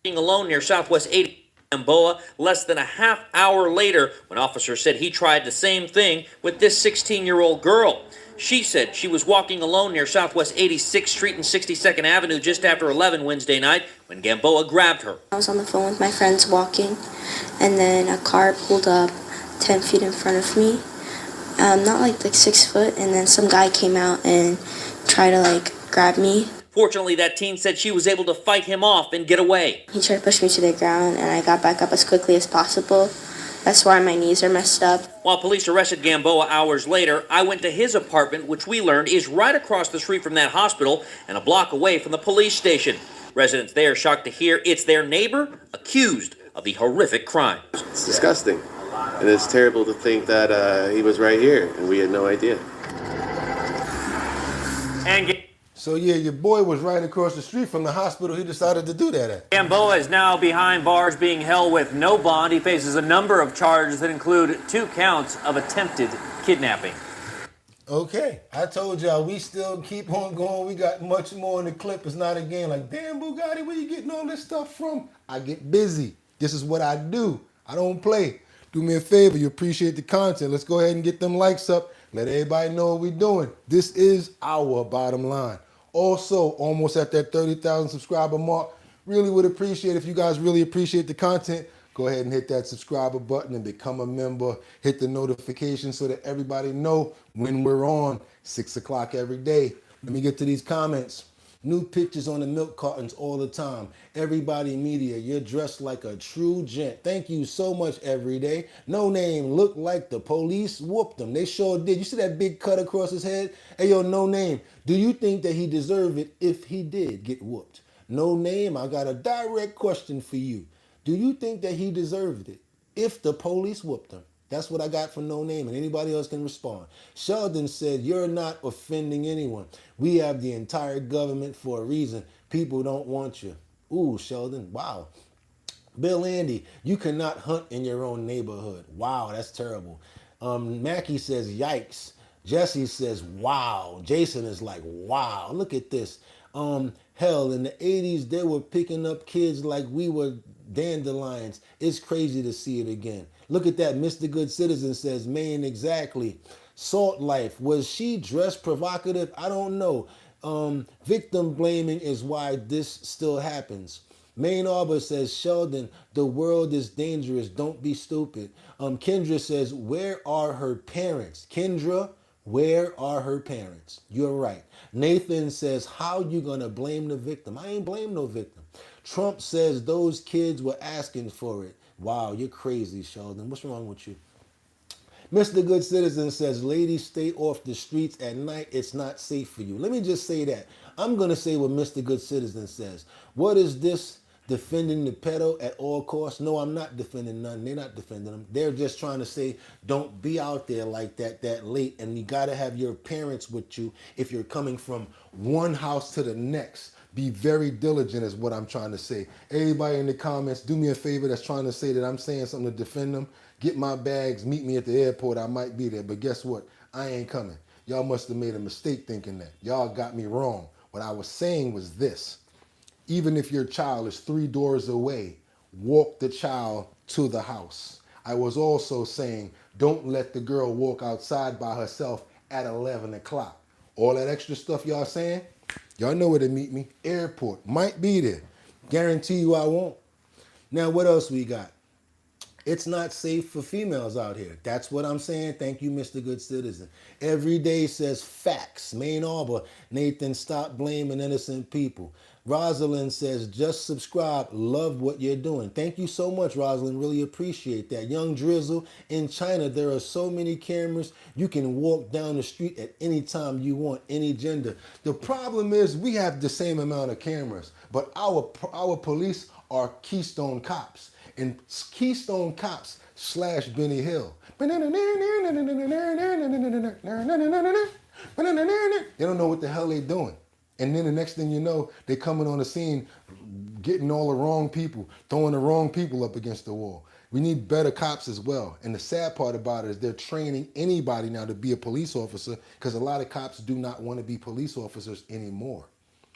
Alone near Southwest 80th Gamboa less than a half hour later when officers said he tried the same thing with this 16-year-old girl. She said she was walking alone near Southwest 86th Street and 62nd Avenue just after 11 Wednesday night when Gamboa grabbed her. I was on the phone with my friends walking, and then a car pulled up 10 feet in front of me, not like 6 foot, and then some guy came out and tried to grab me. Fortunately, that teen said she was able to fight him off and get away. He tried to push me to the ground, and I got back up as quickly as possible. That's why my knees are messed up. While police arrested Gamboa hours later, I went to his apartment, which we learned is right across the street from that hospital and a block away from the police station. Residents there shocked to hear it's their neighbor accused of the horrific crime. It's disgusting, and it's terrible to think that he was right here, and we had no idea. So yeah, your boy was right across the street from the hospital he decided to do that at. Gamboa is now behind bars being held with no bond. He faces a number of charges that include 2 counts of attempted kidnapping. Okay, I told y'all we still keep on going. We got much more in the clip. It's not a game like, damn Bugatti, where you getting all this stuff from? I get busy. This is what I do. I don't play. Do me a favor, you appreciate the content. Let's go ahead and get them likes up. Let everybody know what we're doing. This is our bottom line. Also, almost at that 30,000 subscriber mark. Really would appreciate if you guys really appreciate the content. Go ahead and hit that subscriber button and become a member. Hit the notification so that everybody know when we're on 6 o'clock every day. Let me get to these comments. New pictures on the milk cartons all the time. Everybody media, you're dressed like a true gent. Thank you so much, Everyday. No Name looked like the police whooped him. They sure did. You see that big cut across his head? Hey, yo, No Name, do you think that he deserved it if he did get whooped? No Name, I got a direct question for you. Do you think that he deserved it if the police whooped him? That's what I got for No Name, and anybody else can respond. Sheldon said, you're not offending anyone. We have the entire government for a reason. People don't want you. Ooh, Sheldon, wow. Bill Andy, you cannot hunt in your own neighborhood. Wow, that's terrible. Mackie says, yikes. Jesse says, wow. Jason is like, wow, look at this. Hell, in the 80s, they were picking up kids like we were dandelions. It's crazy to see it again. Look at that. Mr. Good Citizen says, man, exactly. Salt Life, was she dressed provocative? I don't know. Victim blaming is why this still happens. Main Arbor says, Sheldon, the world is dangerous. Don't be stupid. Kendra says, where are her parents? Kendra, where are her parents? You're right. Nathan says, how you gonna blame the victim? I ain't blame no victim. Trump says those kids were asking for it. Wow, you're crazy, Sheldon. What's wrong with you? Mr. Good Citizen says, ladies, stay off the streets at night. It's not safe for you. Let me just say that. I'm going to say what Mr. Good Citizen says. What is this? Defending the pedo at all costs? No, I'm not defending none. They're not defending them. They're just trying to say, don't be out there like that late. And you got to have your parents with you if you're coming from one house to the next. Be very diligent is what I'm trying to say. Everybody in the comments, do me a favor that's trying to say that I'm saying something to defend them. Get my bags, meet me at the airport. I might be there, but guess what? I ain't coming. Y'all must have made a mistake thinking that. Y'all got me wrong. What I was saying was this. Even if your child is 3 doors away, walk the child to the house. I was also saying, don't let the girl walk outside by herself at 11 o'clock. All that extra stuff y'all saying, y'all know where to meet me. Airport. Might be there. Guarantee you I won't. Now, what else we got? It's not safe for females out here. That's what I'm saying. Thank you, Mr. Good Citizen. Every day says facts. Main Arbor. Nathan, stop blaming innocent people. Rosalind says, just subscribe. Love what you're doing. Thank you so much, Rosalind. Really appreciate that. Young Drizzle, in China, there are so many cameras. You can walk down the street at any time you want, any gender. The problem is we have the same amount of cameras, but our police are Keystone Cops. And Keystone Cops / Benny Hill. They don't know what the hell they're doing. And then the next thing you know, they're coming on the scene, getting all the wrong people, throwing the wrong people up against the wall. We need better cops as well. And the sad part about it is they're training anybody now to be a police officer because a lot of cops do not want to be police officers anymore.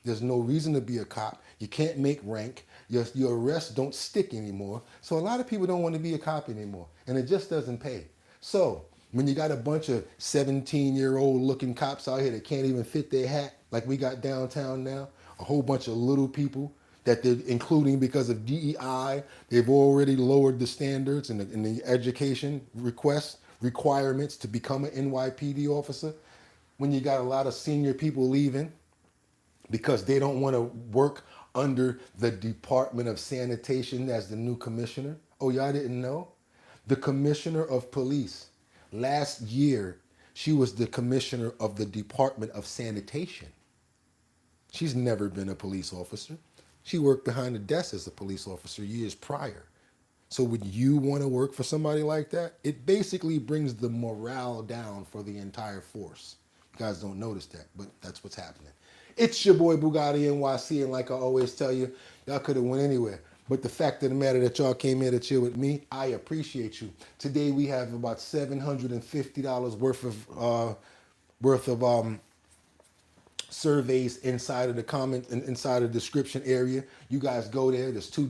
There's no reason to be a cop. You can't make rank. Your arrests don't stick anymore. So a lot of people don't want to be a cop anymore. And it just doesn't pay. So when you got a bunch of 17-year-old looking cops out here that can't even fit their hat like we got downtown now, a whole bunch of little people that they're including because of DEI, they've already lowered the standards and the education requirements to become an NYPD officer. When you got a lot of senior people leaving, because they don't want to work under the Department of Sanitation as the new commissioner. Oh, y'all didn't know? The commissioner of police. Last year, she was the commissioner of the Department of Sanitation. She's never been a police officer. She worked behind the desk as a police officer years prior. So would you want to work for somebody like that? It basically brings the morale down for the entire force. You guys don't notice that, but that's what's happening. It's your boy BOOGOTTINYC, and like I always tell you, y'all could have went anywhere. But the fact of the matter that y'all came here to chill with me, I appreciate you. Today we have about $750 worth of surveys inside of the comment and inside of the description area. You guys go there. There's two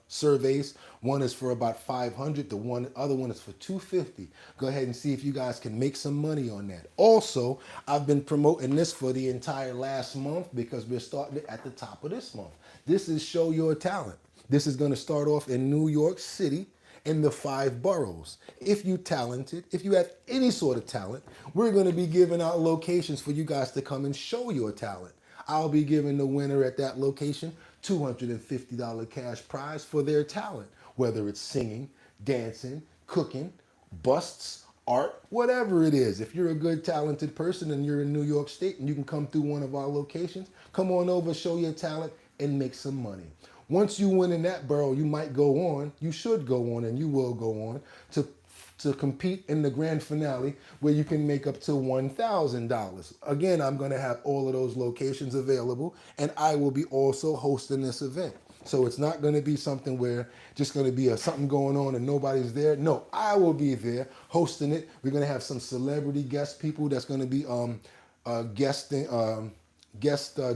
surveys. One is for about $500. The other one is for $250. Go ahead and see if you guys can make some money on that. Also, I've been promoting this for the entire last month because we're starting it at the top of this month. This is Show Your Talent. This is going to start off in New York City in the 5 boroughs. If you're talented, if you have any sort of talent, we're going to be giving out locations for you guys to come and show your talent. I'll be giving the winner at that location $250 cash prize for their talent, whether it's singing, dancing, cooking, busts, art, whatever it is. If you're a good, talented person and you're in New York State and you can come through one of our locations, come on over, show your talent, and make some money. Once you win in that borough, you might go on, you should go on, and you will go on to to compete in the grand finale where you can make up to $1,000. Again, I'm going to have all of those locations available, and I will be also hosting this event. So it's not going to be something where just going to be something going on and nobody's there. No, I will be there hosting it. We're going to have some celebrity guest people that's going to be guest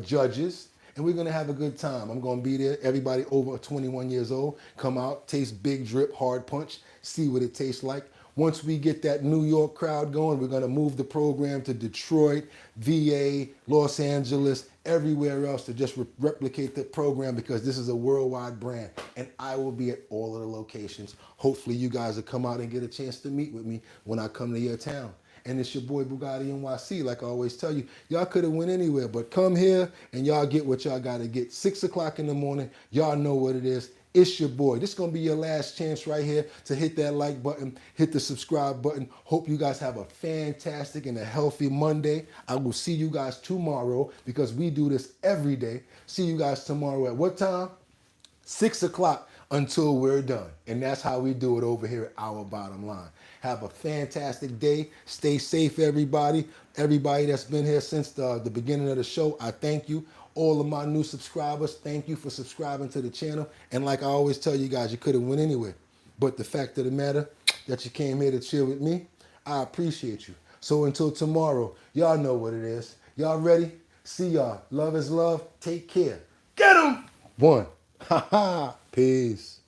judges, and we're going to have a good time. I'm going to be there. Everybody over 21 years old, come out, taste Big Drip Hard Punch, see what it tastes like. Once we get that New York crowd going, we're going to move the program to Detroit, VA, Los Angeles, everywhere else to just replicate the program, because this is a worldwide brand, and I will be at all of the locations. Hopefully you guys will come out and get a chance to meet with me when I come to your town. And it's your boy BOOGOTTINYC. Like I always tell you, y'all could have went anywhere, but come here and y'all get what y'all got to get. 6 o'clock in the morning, y'all know what it is. It's your boy. This is going to be your last chance right here to hit that like button, hit the subscribe button. Hope you guys have a fantastic and a healthy Monday. I will see you guys tomorrow, because we do this every day. See you guys tomorrow at what time? 6 o'clock until we're done. And that's how we do it over here at Our Bottom Line. Have a fantastic day. Stay safe, everybody. Everybody that's been here since the beginning of the show, I thank you. All of my new subscribers, thank you for subscribing to the channel. And like I always tell you guys, you could have went anywhere. But the fact of the matter that you came here to chill with me, I appreciate you. So until tomorrow, y'all know what it is. Y'all ready? See y'all. Love is love. Take care. Get 'em! One. Ha ha. Peace.